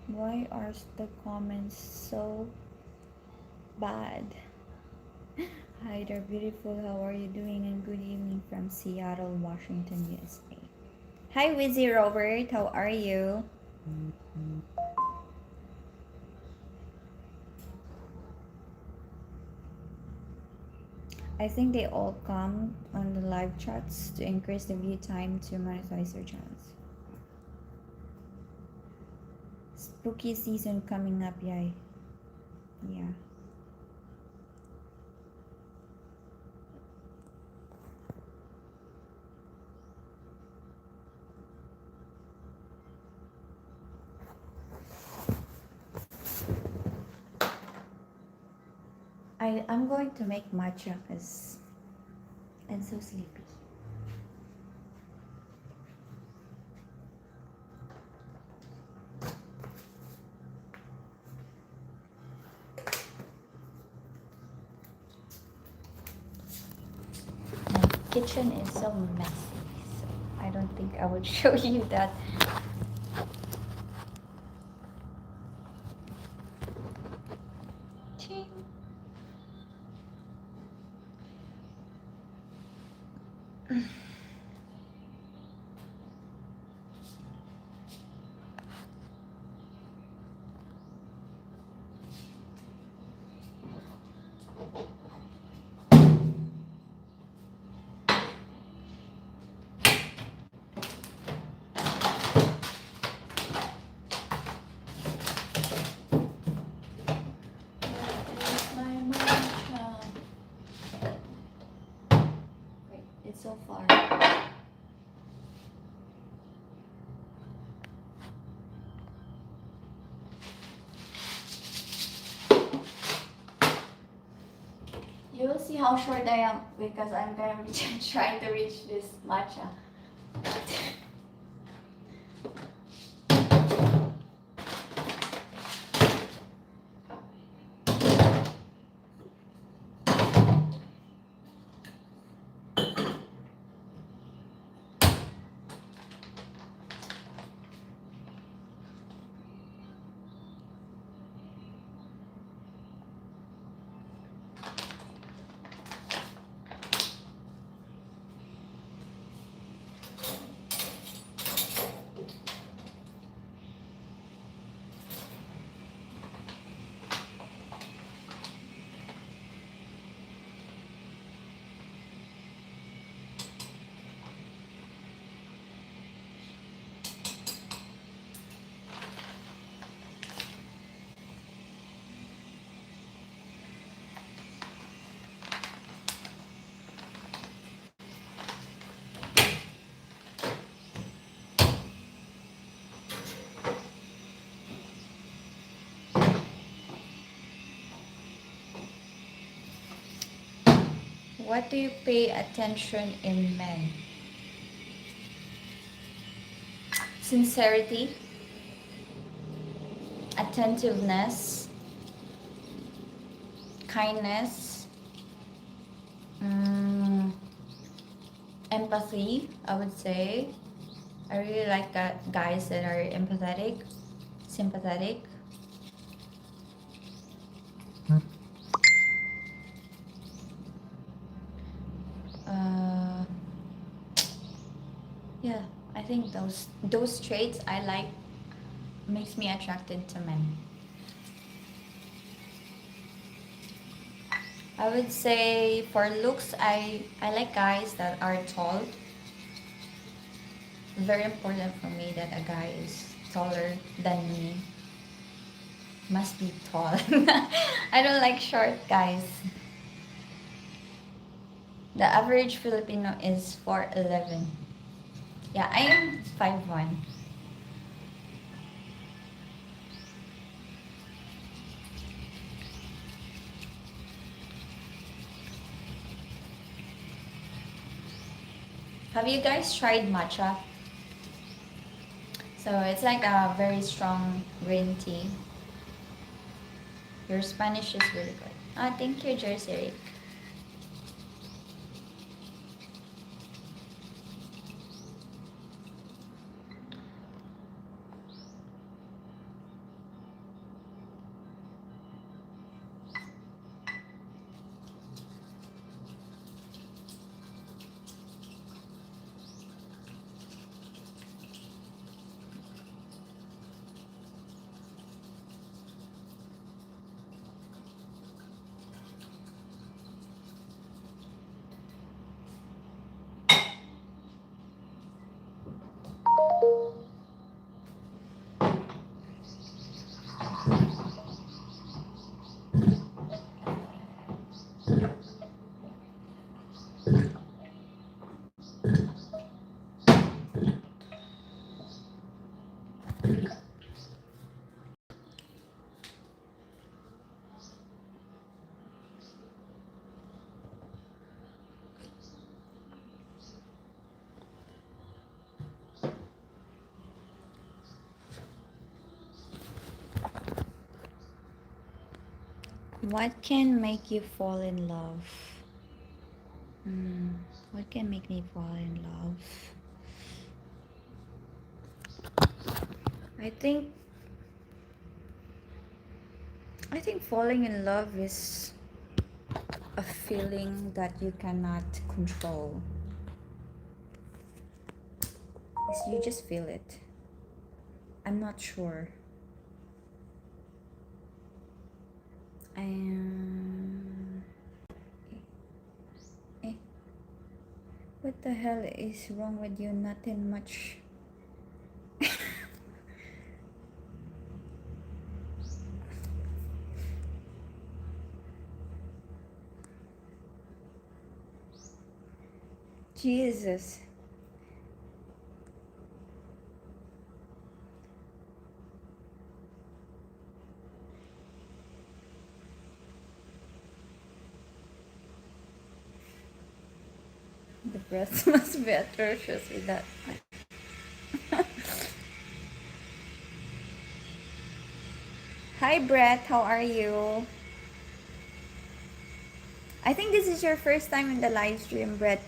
Why are the comments so bad? Hi there, beautiful. How are you doing? And good evening from Seattle, Washington, USA. Hi, Wizzy Robert. How are you? I think they all come on the live chats to increase the view time to monetize their channels. Spooky season coming up, yay. Yeah. I'm going to make matcha because I'm so sleepy. My kitchen is so messy, so I don't think I would show you that. Ching. It's so far. You will see how short I am because I'm gonna be trying to reach this matcha. What do you pay attention in men? Sincerity, attentiveness, kindness, mm, empathy, I would say. I really like guys that are empathetic, sympathetic. Uh, yeah, I think those traits I like makes me attracted to men. I would say for looks, I like guys that are tall. Very important for me that a guy is taller than me. Must be tall. I don't like short guys. The average Filipino is 4'11". Yeah, I am 5'1". Have you guys tried matcha? So it's like a very strong green tea. Your Spanish is really good. Ah, thank you, Jersey. What can make you fall in love? Hmm, what can make me fall in love? I think I think falling in love is a feeling that you cannot control. You just feel it. I'm not sure. Eh, what the hell is wrong with you? Nothing much. Jesus. The breath must be atrocious with that. Hi Brett, how are you? I think this is your first time in the live stream, Brett.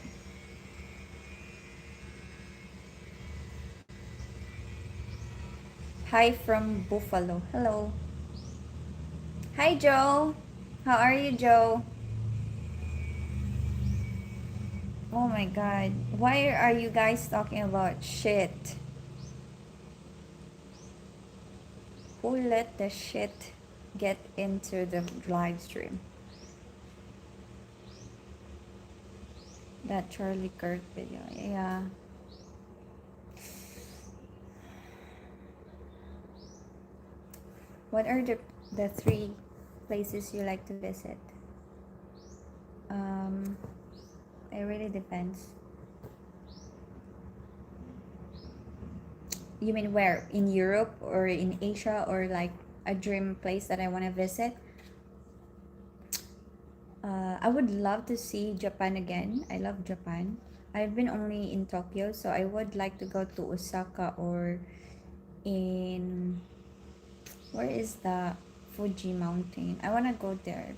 Hi from Buffalo. Hello. Hi Joe. How are you, Joe? Oh my god. Why are you guys talking about shit? Who let the shit get into the live stream? That Charlie Kirk video. Yeah. What are the three places you like to visit? Um, it really depends. You mean where? In Europe or in Asia or like a dream place that I want to visit? I would love to see Japan again. I love Japan. I've been only in Tokyo, so I would like to go to Osaka or in where is the Fuji mountain? I want to go there.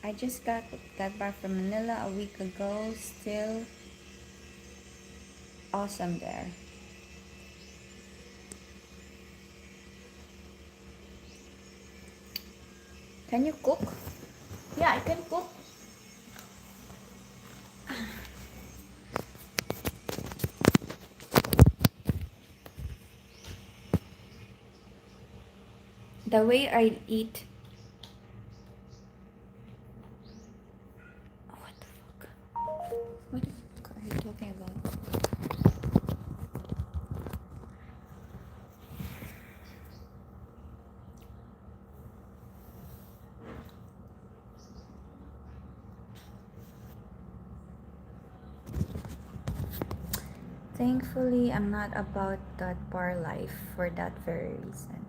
I just got back from Manila a week ago. Still awesome there. Can you cook? Yeah, I can cook. The way I eat. What the fuck? What the fuck are you talking about? Thankfully, I'm not about that bar life for that very reason.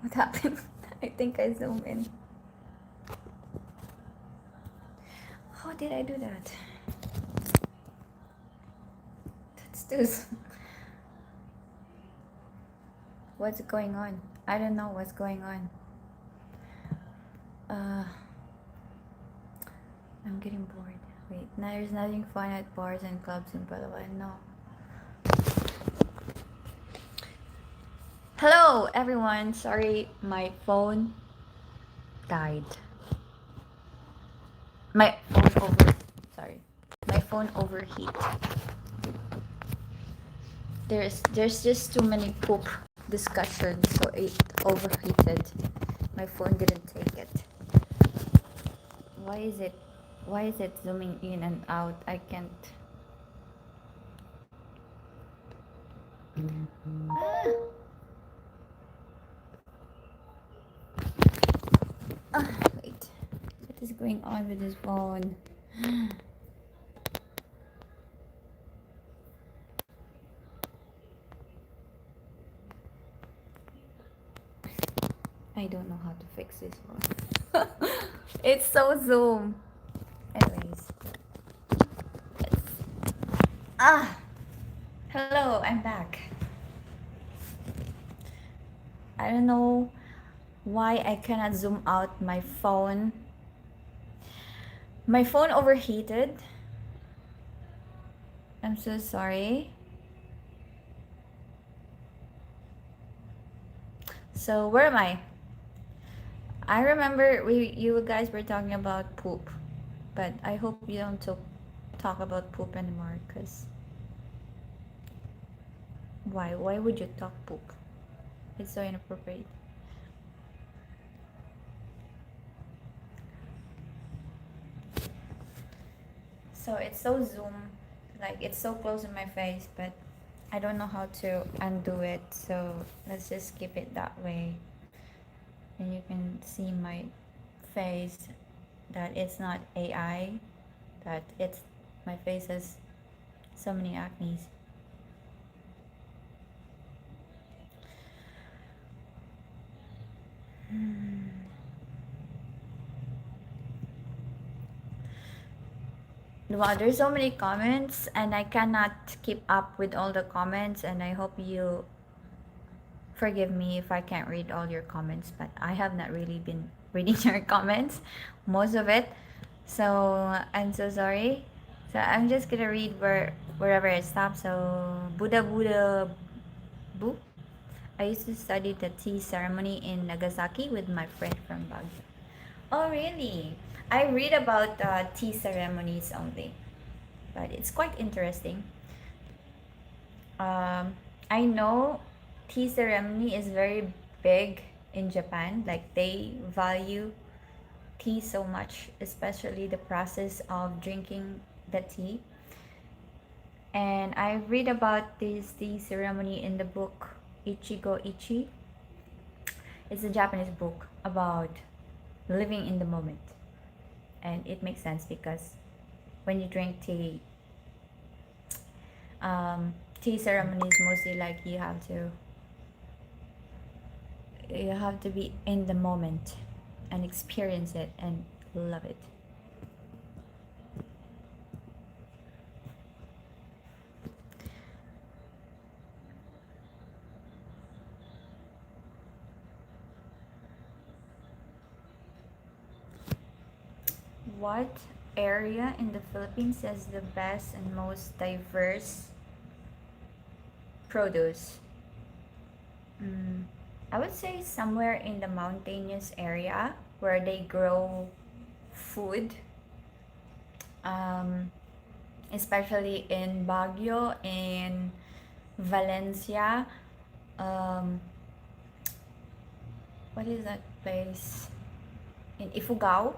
What happened? I think I zoom in. How did I do that? That's too. What's going on? I don't know what's going on. I'm getting bored. Wait, now there's nothing fun at bars and clubs in Palawan. No. Hello, everyone. Sorry, my phone died. My phone overheat. There's just too many poop discussions, so it overheated. My phone didn't take it. Why is it zooming in and out? I can't. Wait. What is going on with this phone? I don't know how to fix this one. It's so zoom. Anyways. Hello, I'm back. I don't know why I cannot zoom out my phone. My phone overheated. I'm so sorry. So where am I? I remember you guys were talking about poop, but I hope you don't talk about poop anymore. Cause why? Why would you talk poop? It's so inappropriate. So it's so zoom, like it's so close in my face, but I don't know how to undo it. So let's just keep it that way. And you can see my face, that it's not AI, that it's my face has so many acnes. Wow, there's so many comments and I cannot keep up with all the comments, and I hope you forgive me if I can't read all your comments, but I have not really been reading your comments, most of it. So I'm so sorry. So I'm just gonna read wherever it stops. So Buddha Bu. I used to study the tea ceremony in Nagasaki with my friend from Baguio. Oh really? I read about tea ceremonies only, but it's quite interesting. I know tea ceremony is very big in Japan. Like they value tea so much, especially the process of drinking the tea. And I read about this tea ceremony in the book Ichigo Ichi. It's a Japanese book about living in the moment. And it makes sense because when you drink tea, Tea ceremony is mostly like you have to be in the moment and experience it and love it. What area in the Philippines has the best and most diverse produce? Mm, I would say somewhere in the mountainous area where they grow food, um, especially in Baguio, in Valencia. Um, what is that place? In Ifugao.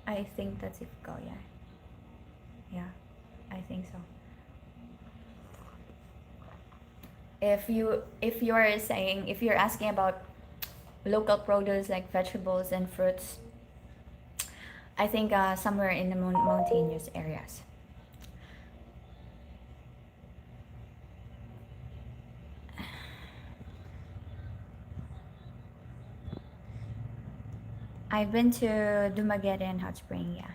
I think that's Ifugao, yeah. Yeah, I think so. If you're asking about local produce like vegetables and fruits, I think somewhere in the mountainous areas. I've been to Dumaguete and Hot Spring, yeah.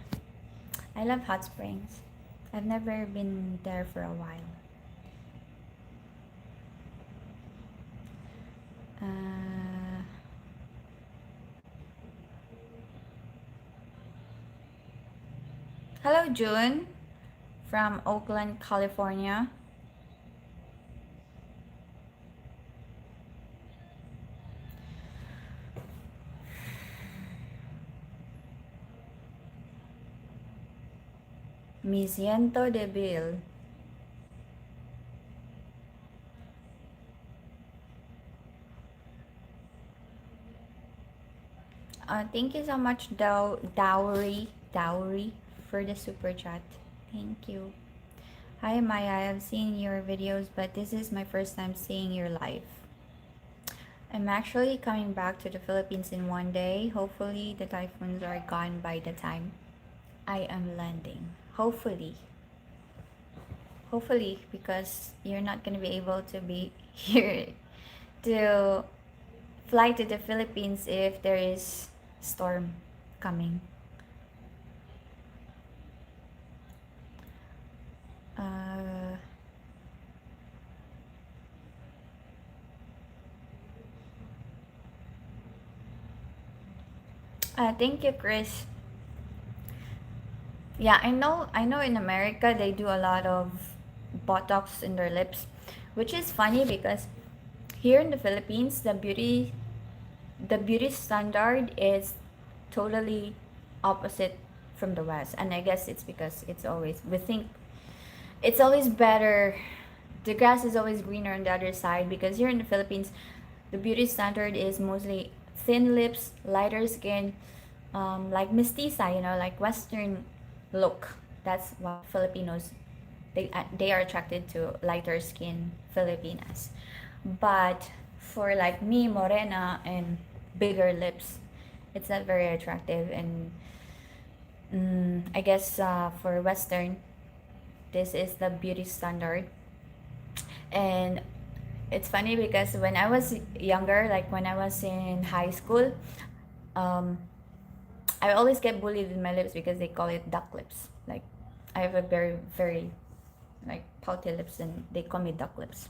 I love hot springs. I've never been there for a while. Uh, Hello, June from Oakland, California. Me siento débil. Thank you so much, Dowry, for the super chat. Thank you. Hi, Maya. I have seen your videos, but this is my first time seeing your live. I'm actually coming back to the Philippines in one day. Hopefully, the typhoons are gone by the time I am landing. Hopefully. Hopefully, because you're not going to be able to be here to fly to the Philippines if there is storm coming. Uh, Thank you, Chris. Yeah, I know in America they do a lot of Botox in their lips, which is funny because here in the Philippines the beauty standard is totally opposite from the West. And I guess it's because we think it's always better, the grass is always greener on the other side, because here in the Philippines the beauty standard is mostly thin lips, lighter skin, like mestiza, like Western look. That's what Filipinos, they are attracted to lighter skin Filipinas. But for like me, morena and bigger lips, it's not very attractive. And I guess for Western, this is the beauty standard. And it's funny because when I was younger, like when I was in high school, um, I always get bullied with my lips because they call it duck lips. Like I have a very, very like pouty lips and they call me duck lips.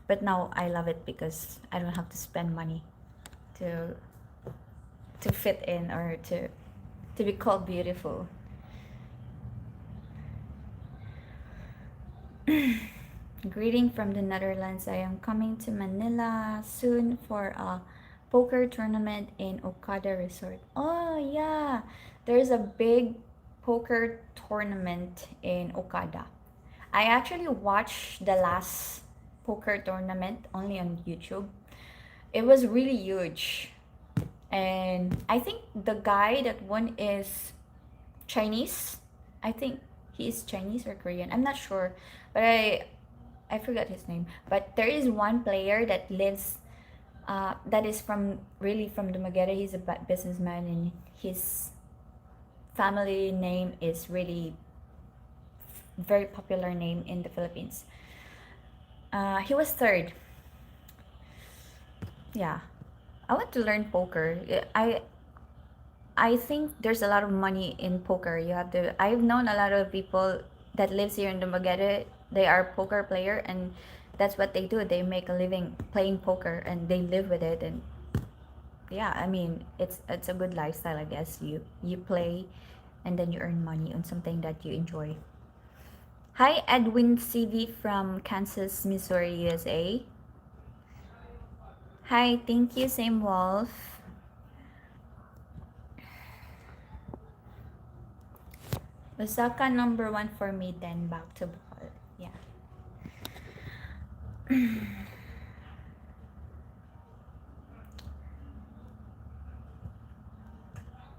But now I love it because I don't have to spend money to fit in or to be called beautiful. Greeting from the Netherlands. I am coming to Manila soon for a poker tournament in Okada Resort. Oh yeah, there's a big poker tournament in Okada. I actually watched the last poker tournament only on YouTube. It was really huge. And I think the guy that won is Chinese. I think he is Chinese or Korean. I'm not sure, but I forgot his name. But there is one player that lives that is from Dumaguete. He's a businessman, and his family name is really very popular name in the Philippines. He was third. Yeah, I want to learn poker. I think there's a lot of money in poker. You have to. I've known a lot of people that lives here in Dumaguete. They are poker player, and that's what they do. They make a living playing poker, and they live with it. And yeah, I mean, it's a good lifestyle, I guess. You play, and then you earn money on something that you enjoy. Hi, Edwin CV from Kansas, Missouri, USA. Hi, thank you, same Wolf. Osaka number one for me, then back to ball. Yeah.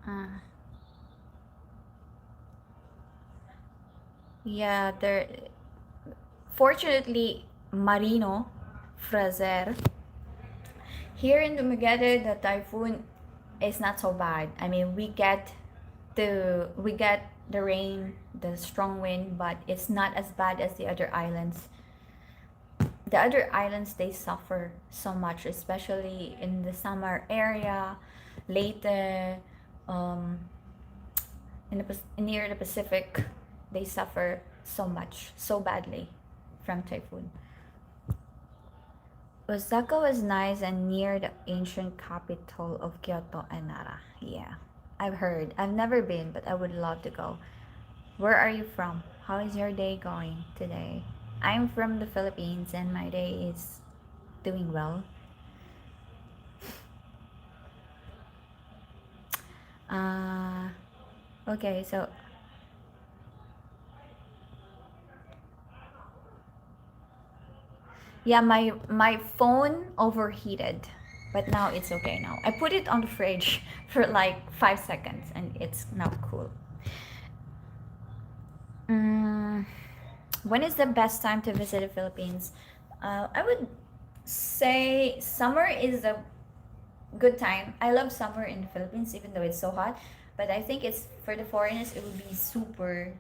uh, yeah, there. Fortunately, Marino, Fraser. Here in Dumaguete, the typhoon is not so bad. I mean, we get the rain, the strong wind, but it's not as bad as the other islands. The other islands, they suffer so much, especially in the summer area, Leyte, um, near the Pacific, they suffer so much, so badly from typhoon. Osaka was nice and near the ancient capital of Kyoto and Nara. Yeah, I've heard. I've never been, but I would love to go. Where are you from? How is your day going today? I'm from the Philippines and my day is doing well. Uh, okay, so yeah, my phone overheated, but now it's okay now. I put it on the fridge for like 5 seconds and it's now cool. Mm, when is the best time to visit the Philippines? I would say summer is a good time. I love summer in the Philippines, even though it's so hot. But I think it's for the foreigners, it would be super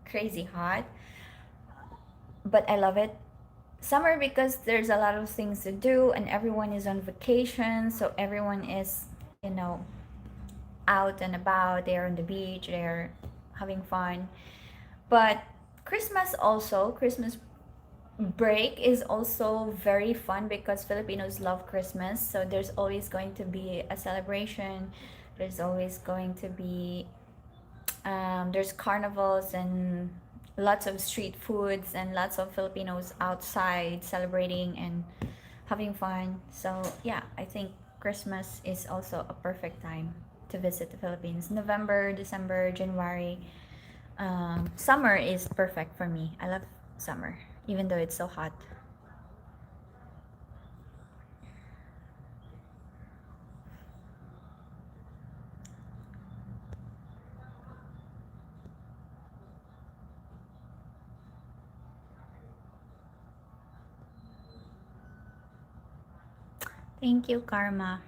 crazy hot. But I love it. Summer because there's a lot of things to do and everyone is on vacation. So everyone is, out and about. They're on the beach, they're having fun. But Christmas break is also very fun because Filipinos love Christmas. So there's always going to be a celebration. There's always going to be there's carnivals and lots of street foods and lots of Filipinos outside celebrating and having fun. So yeah, I think Christmas is also a perfect time to visit the Philippines. November, December, January. Summer is perfect for me. I love summer, even though it's so hot. Thank you, Karma.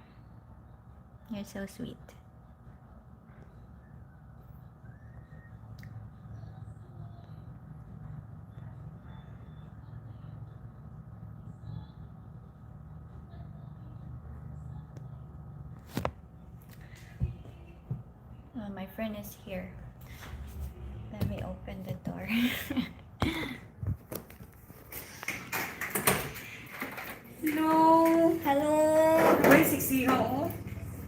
You're so sweet. My friend is here. Let me open the door. Hello. Hello. Why 60 ako?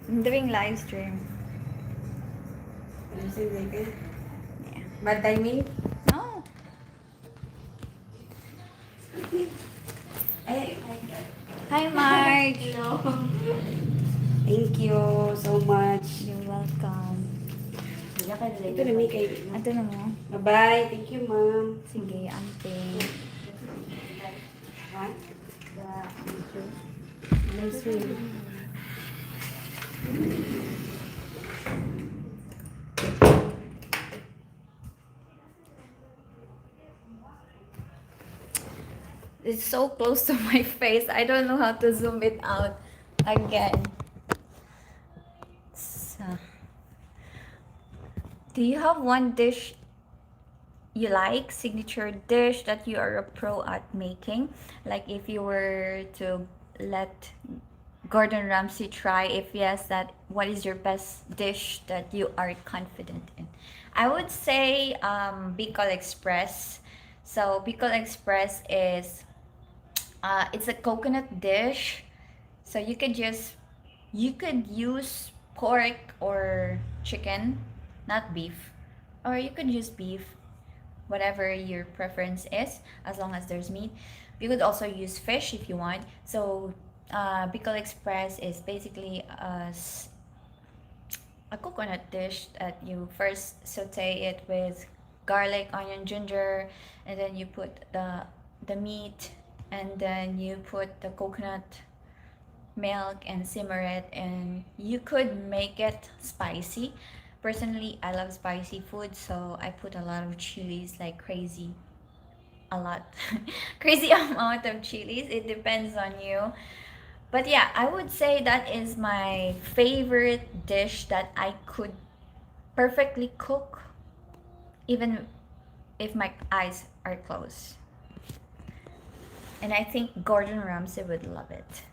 I'm doing live stream. Ano si Megan? Yeah. Bad timing? No. Ay, Hi, Marge. hello. Thank you so much. You're welcome. Ito na, May kay. Ito na mo. Bye-bye. Thank you, ma'am. Sige, amping. What? Nice one. It's so close to my face. I don't know how to zoom it out again. So, do you have one dish you like, signature dish that you are a pro at making. Like if you were to let Gordon Ramsay try, if yes, that what is your best dish that you are confident in? I would say Bicol Express. So Bicol Express is it's a coconut dish. So you could use pork or chicken, not beef, or you could use beef, whatever your preference is, as long as there's meat. You could also use fish if you want. So Bicol Express is basically a coconut dish that you first saute it with garlic, onion, ginger, and then you put the meat, and then you put the coconut milk and simmer it, and you could make it spicy. Personally, I love spicy food, so I put a lot of chilies like crazy. A lot. Crazy amount of chilies. It depends on you. But yeah, I would say that is my favorite dish that I could perfectly cook even if my eyes are closed. And I think Gordon Ramsay would love it.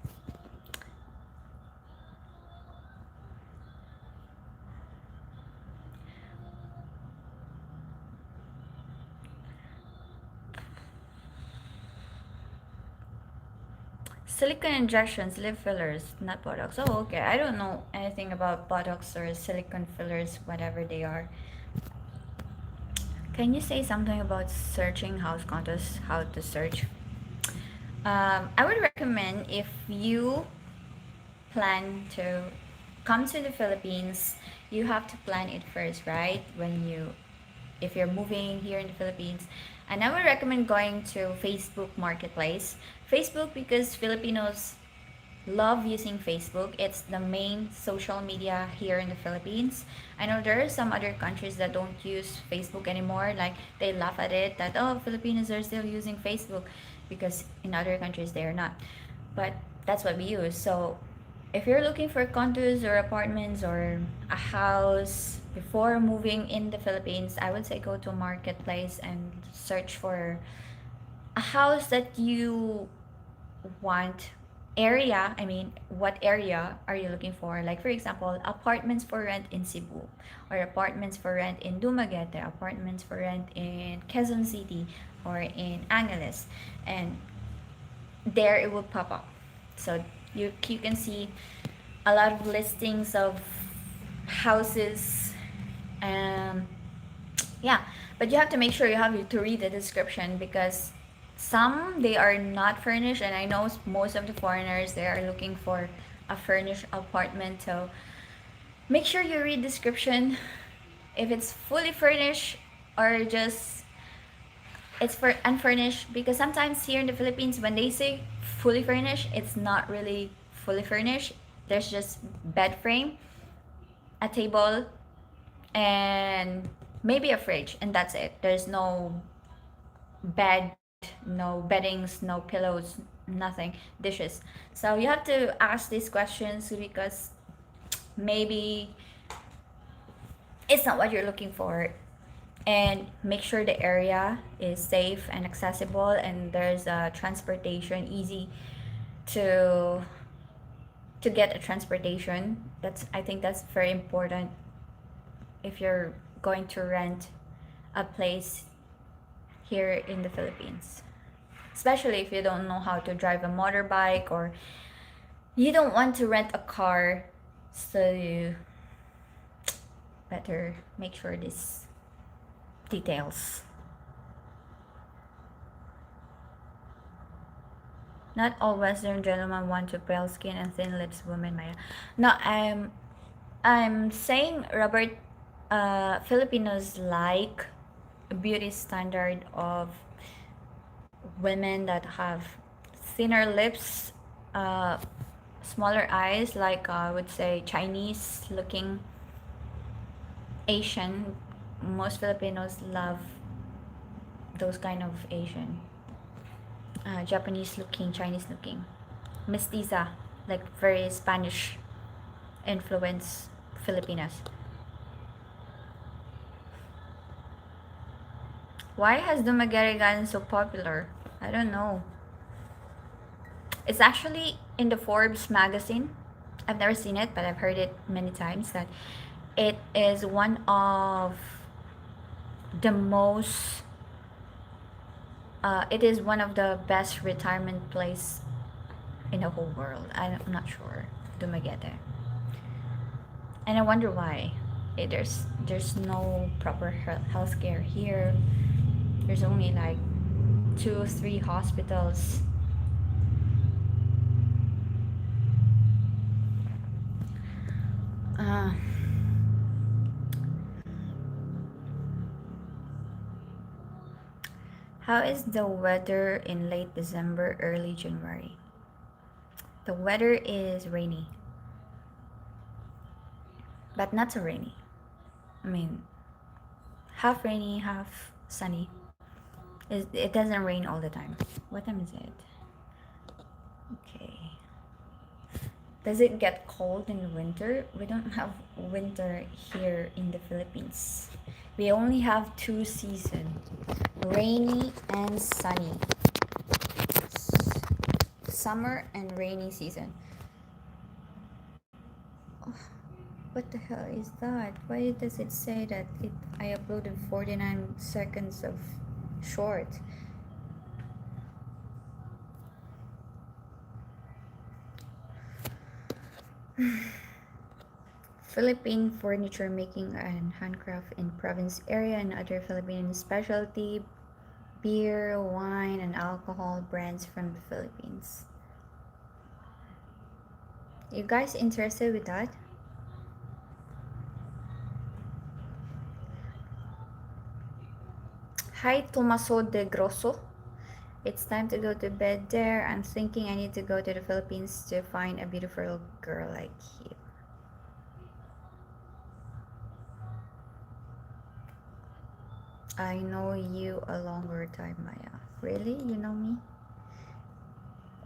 Silicone injections, lip fillers, not Botox. Oh, okay. I don't know anything about Botox or silicone fillers, whatever they are. Can you say something about searching house contests, how to search? I would recommend if you plan to come to the Philippines, you have to plan it first, right? If you're moving here in the Philippines. And I would recommend going to Facebook Marketplace. Facebook, because Filipinos love using Facebook. It's the main social media here in the Philippines. I know there are some other countries that don't use Facebook anymore. Like they laugh at it that oh Filipinos are still using Facebook because in other countries they are not. But that's what we use. So if you're looking for condos or apartments or a house before moving in the Philippines, I would say go to Marketplace and search for a house that you want. What area are you looking for? Like for example, apartments for rent in Cebu, or apartments for rent in Dumaguete, apartments for rent in Quezon City or in Angeles, and there it will pop up. So you can see a lot of listings of houses. um yeah, but you have to make sure you have to read the description, because some they are not furnished, and I know most of the foreigners they are looking for a furnished apartment. So make sure you read description if it's fully furnished or just it's for unfurnished, because sometimes here in the Philippines when they say fully furnished, it's not really fully furnished. There's just bed frame, a table, and maybe a fridge, and that's it. There's no bed, no beddings, no pillows, nothing, dishes. So you have to ask these questions because maybe it's not what you're looking for. And make sure the area is safe and accessible, and there's a transportation easy to get a transportation. That's I think that's very important if you're going to rent a place here in the Philippines, especially if you don't know how to drive a motorbike, or you don't want to rent a car. So you better make sure these details. Not all Western gentlemen want to pale skin and thin lips women, Maya. No, I'm saying, Robert, Filipinos like a beauty standard of women that have thinner lips, uh, smaller eyes, like I would say Chinese looking Asian. Most Filipinos love those kind of Asian. Japanese looking, Chinese looking. Mestiza, like very Spanish influence Filipinas. Why has Dumaguete gotten so popular? I don't know. It's actually in the Forbes magazine. I've never seen it, but I've heard it many times that it is one of the most it is one of the best retirement place in the whole world. I'm not sure. Dumaguete. And I wonder why. There's no proper healthcare here. There's only like 2 or 3 hospitals. Uh, how is the weather in late December, early January? The weather is rainy, but not so rainy. I mean, half rainy, half sunny. It doesn't rain all the time. What time is it? Okay. Does it get cold in the winter? We don't have winter here in the Philippines. We only have 2 seasons, rainy and sunny. Summer and rainy season. Oh, what the hell is that? Why does it say that I uploaded 49 seconds of short? Philippine furniture making and handcraft in province area and other Philippine specialty beer, wine, and alcohol brands from the Philippines. You guys interested with that? Hi, Tomaso de Grosso. It's time to go to bed there. I'm thinking I need to go to the Philippines to find a beautiful girl like you. I know you a longer time, Maya. Really? You know me?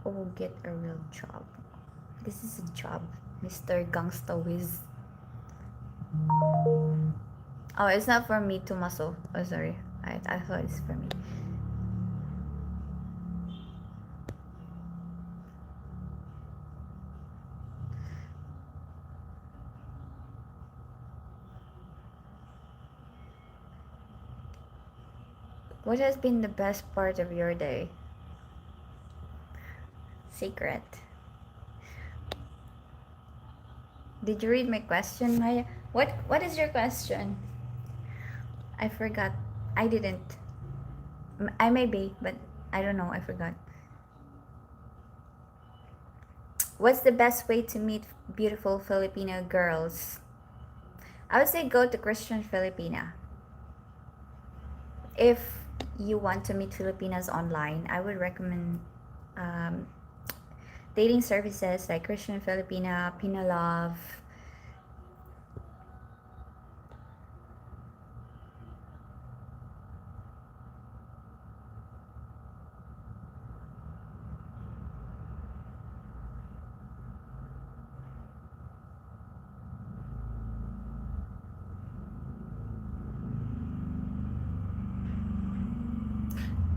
Oh, get a real job. This is a job, Mr. Gangsta Wiz. Oh, it's not for me, Tomaso. Oh, sorry. I thought it's for me. What has been the best part of your day? Secret. Did you read my question, Maya? What is your question? I forgot. I didn't. I may be, but I don't know. I forgot. What's the best way to meet beautiful Filipino girls? I would say go to Christian Filipina. If you want to meet Filipinas online, I would recommend um, dating services like Christian Filipina, Pinalove.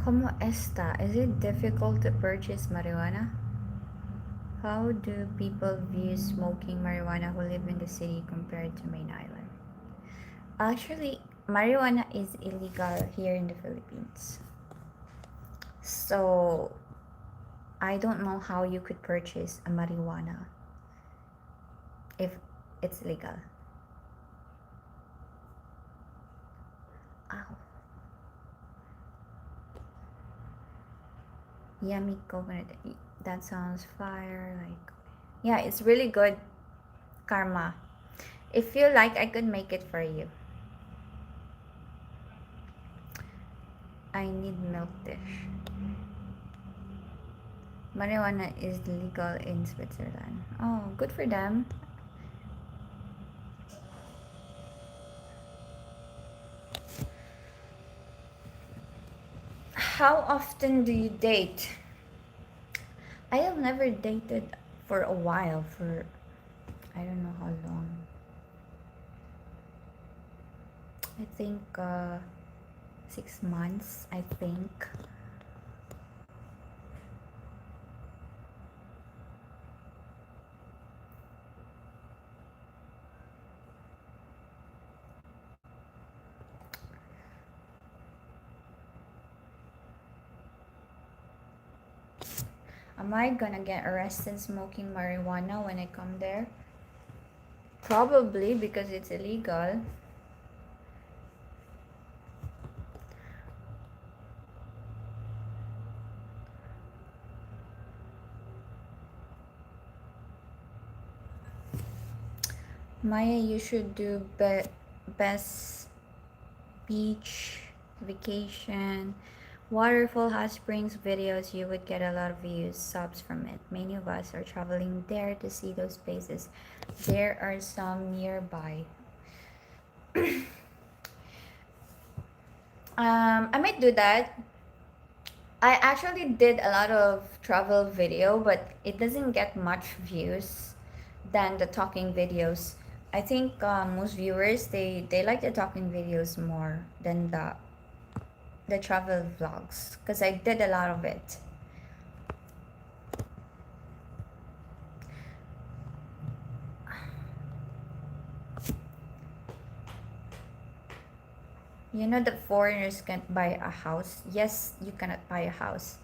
¿Cómo está? Is it difficult to purchase marijuana? How do people view smoking marijuana who live in the city compared to main island? Actually, marijuana is illegal here in the Philippines. So, I don't know how you could purchase a marijuana if it's legal. Ow. Yummy coconut. That sounds fire. Like, yeah, it's really good. Karma. If you like, I could make it for you. I need milk dish. Marijuana is legal in Switzerland. Oh, good for them. How often do you date? I have never dated for a while, for I don't know how long. I think 6 months, I think. Am I gonna get arrested smoking marijuana when I come there? Probably because it's illegal. Maya, you should do best beach vacation waterfall hot springs videos. You would get a lot of views, subs from it. Many of us are traveling there to see those places. There are some nearby. I might do that. I actually did a lot of travel video, but it doesn't get much views than the talking videos. I think most viewers they like the talking videos more than the travel vlogs because I did a lot of it. You know that foreigners can't buy a house. Yes, you cannot buy a house.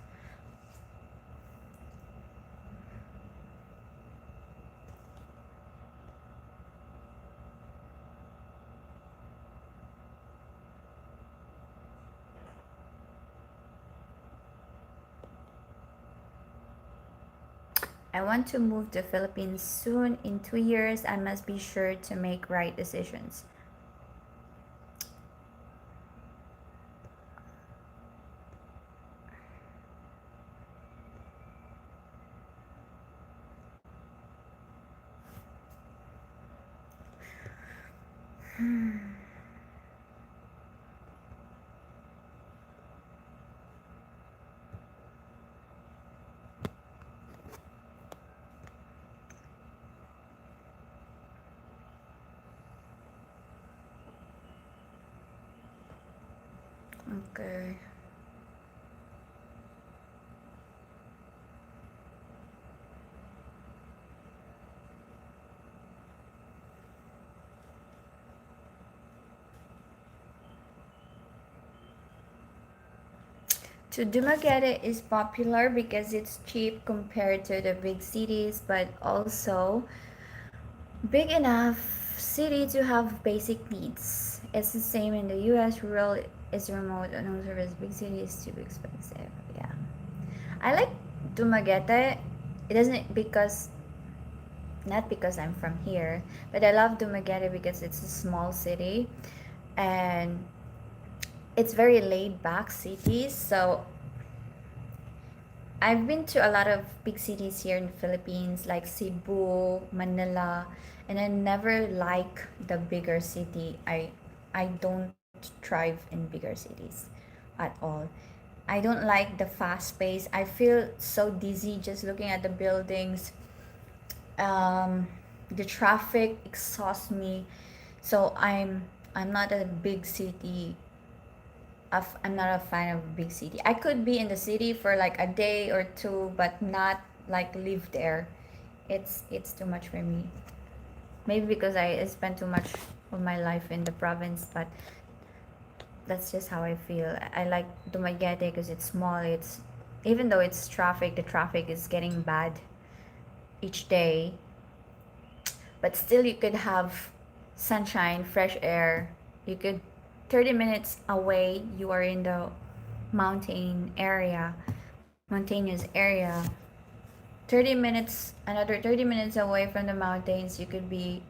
I want to move to Philippines soon. In 2 years, I must be sure to make right decisions. Okay. To Dumaguete is popular because it's cheap compared to the big cities, but also big enough city to have basic needs. It's the same in the US. Rural is remote and no service. Big city is too expensive. Yeah. I like Dumaguete. It doesn't because not because I'm from here, but I love Dumaguete because it's a small city and it's very laid back city. So I've been to a lot of big cities here in the Philippines, like Cebu, Manila, and I never like the bigger city. I don't thrive in bigger cities at all. I don't like the fast pace. I feel so dizzy just looking at the buildings. The traffic exhausts me. So I'm not a big city I'm not a fan of big city. I could be in the city for like a day or two, but not like live there. It's too much for me. Maybe because I spent too much of my life in the province, but that's just how I feel. I like Dumaguete because it's small. It's even though it's traffic, the traffic is getting bad each day, but still you could have sunshine, fresh air. You could 30 minutes away you are in the mountain area, mountainous area. 30 minutes, another 30 minutes away from the mountains, you could be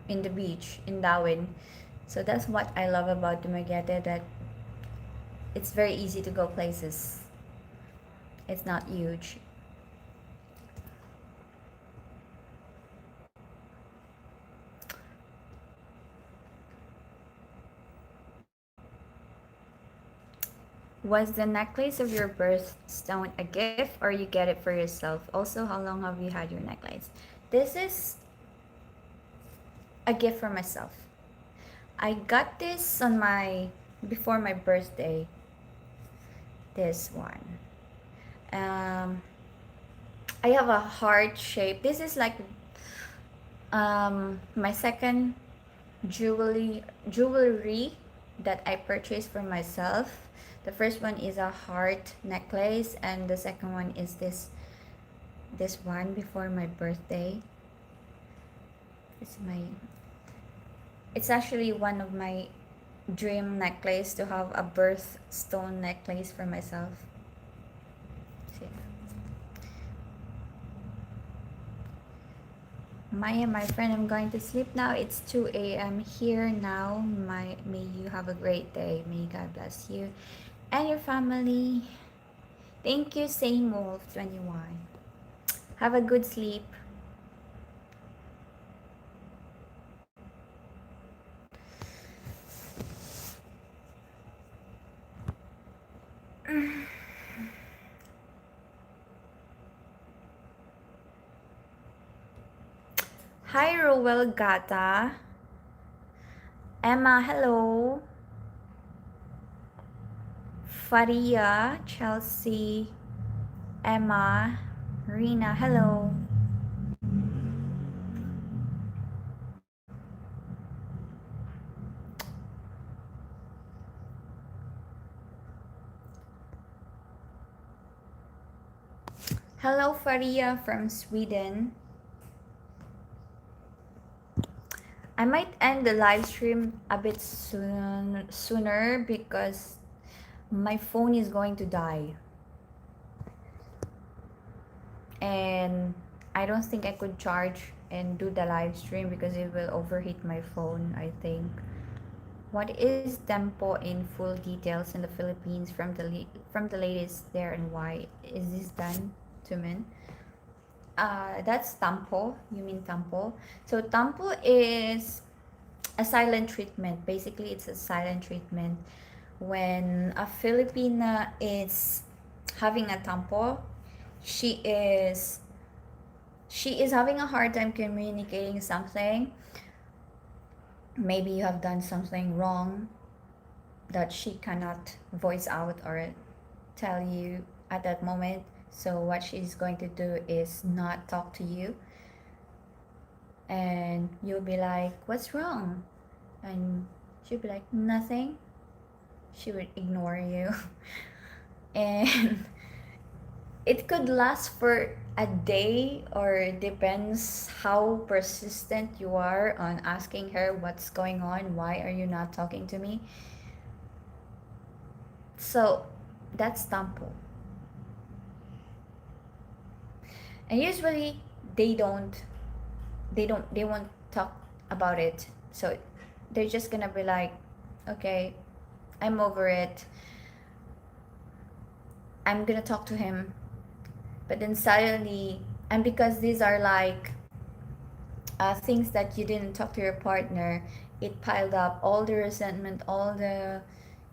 in the beach in Darwin. So that's what I love about Dumaguete, that it's very easy to go places. It's not huge. Was the necklace of your birthstone a gift or you get it for yourself? Also, how long have you had your necklace? This is a gift for myself. I got this on my before my birthday. This one. Um, I have a heart shape. This is like my second jewelry that I purchased for myself. The first one is a heart necklace, and the second one is this one before my birthday. It's my it's actually one of my dream necklace to have a birthstone necklace for myself. See. Maya, my friend, I'm going to sleep now. It's 2 a.m. here now. May you have a great day. May God bless you and your family. Thank you, Same Wolf 21. Have a good sleep. Hi, Rowell Gata. Emma, hello. Faria, Chelsea, Emma, Rina, hello. Hello, Faria from Sweden. I might end the live stream a bit sooner because my phone is going to die. And I don't think I could charge and do the live stream because it will overheat my phone, I think. What is tempo in full details in the Philippines from the latest there, and why is this done to men? That's tampo. You mean tampo? So tampo is a silent treatment. Basically, it's a silent treatment. When a Filipina is having a tampo, she is she is having a hard time communicating something. Maybe you have done something wrong that she cannot voice out or tell you at that moment. So what she's going to do is not talk to you, and you'll be like, "What's wrong?" And she'll be like, "Nothing." She would ignore you. And it could last for a day, or depends how persistent you are on asking her what's going on, why are you not talking to me. So that's tampo. And usually they won't talk about it. So they're just gonna be like, okay, I'm over it, I'm gonna talk to him. But then suddenly, and because these are like things that you didn't talk to your partner, it piled up all the resentment, all the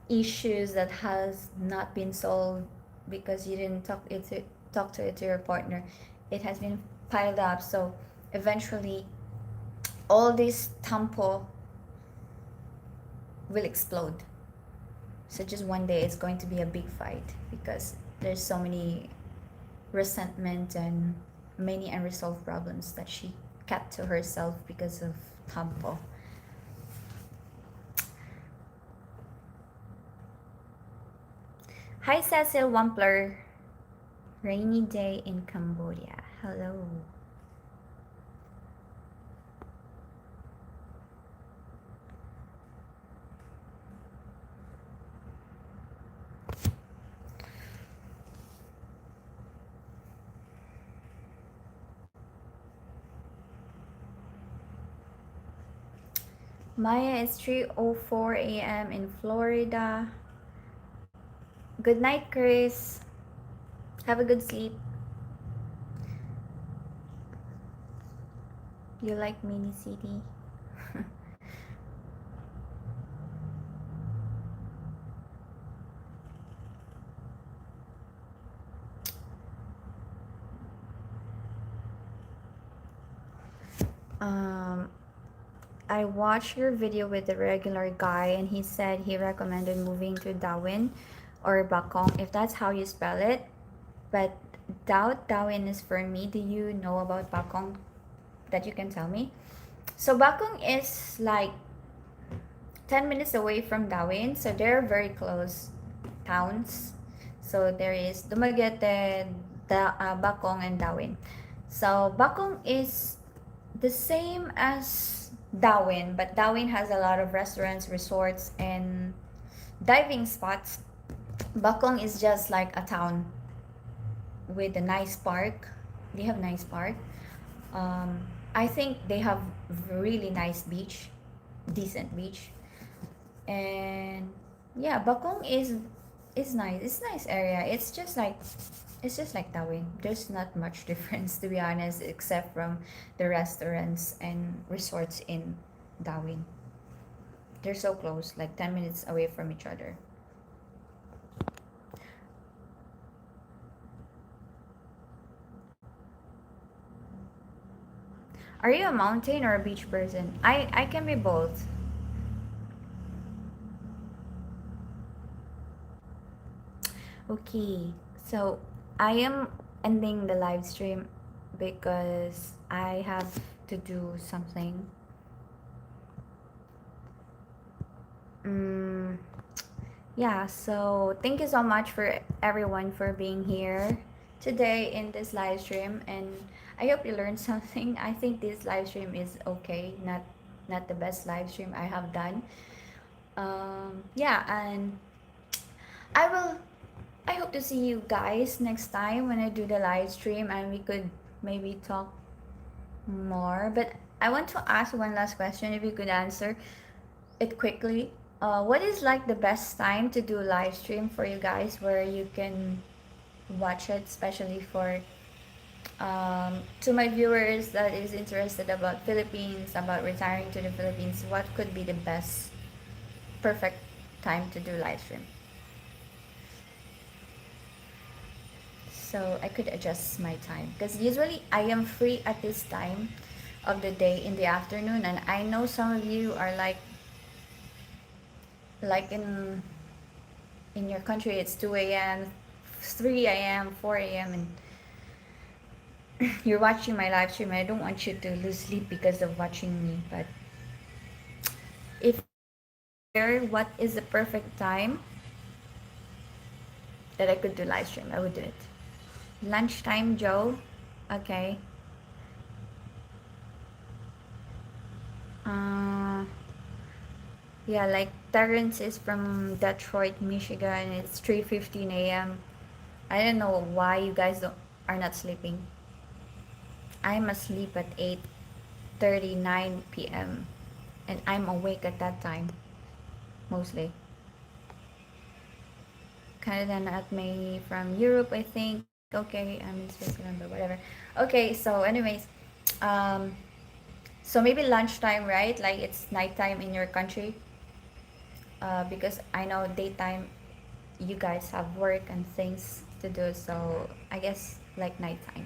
issues that has not been solved because you didn't talk to it to your partner. It has been piled up. So eventually, all this tampo will explode. So just one day, it's going to be a big fight because there's so many resentment and many unresolved problems that she kept to herself because of tampo. Hi, Cecil Wampler. Rainy day in Cambodia. Hello. Maya, it's 3:04 a.m. in Florida. Good night, Chris. Have a good sleep. You like mini city? um, I watched your video with the regular guy, and he said he recommended moving to Darwin or Bakong, if that's how you spell it. But doubt Darwin is for me. Do you know about Bakong that you can tell me? So Bakong is like 10 minutes away from Darwin, so they're very close towns. So there is Dumaguete, Bakong, and Darwin. So Bakong is the same as Darwin, but Darwin has a lot of restaurants, resorts, and diving spots. Bakong is just like a town with a nice park. They have nice park. Um, I think they have really nice beach, decent beach, and yeah, Bakong is nice. It's nice area. It's just like Tawin. There's not much difference to be honest, except from the restaurants and resorts in Darwin. They're so close, like 10 minutes away from each other. Are you a mountain or a beach person? I can be both. Okay, so I am ending the live stream because I have to do something. Mm, yeah, so thank you so much for everyone for being here today in this live stream, and I hope you learned something. I think this live stream is okay, not the best live stream I have done. Yeah, and I will I hope to see you guys next time when I do the live stream and we could maybe talk more. But I want to ask one last question if you could answer it quickly. What is like the best time to do live stream for you guys where you can watch it, especially for to my viewers that is interested about Philippines, about retiring to the Philippines, what could be the best perfect time to do live stream? So I could adjust my time because usually I am free at this time of the day in the afternoon, and I know some of you are like in your country it's 2 a.m., 3 a.m., 4 a.m., and you're watching my live stream. I don't want you to lose sleep because of watching me, but if you're what is the perfect time that I could do live stream, I would do it. Lunchtime, Joe. Okay. Uh, yeah, like Terrence is from Detroit, Michigan. It's 3:15 a.m. I don't know why you guys don't are not sleeping. I'm asleep at 8:39 p.m. and I'm awake at that time mostly. Canada not me from Europe, I think. Okay, I'm in Switzerland, but whatever. Okay, so anyways, um, so maybe lunchtime, right? Like it's nighttime in your country. Because I know daytime you guys have work and things to do, so I guess like nighttime.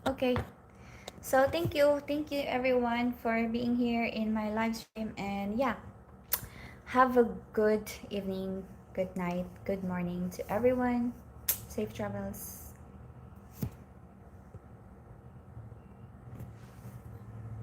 Okay, so thank you everyone for being here in my live stream, and yeah, have a good evening, good night, good morning to everyone. Safe travels.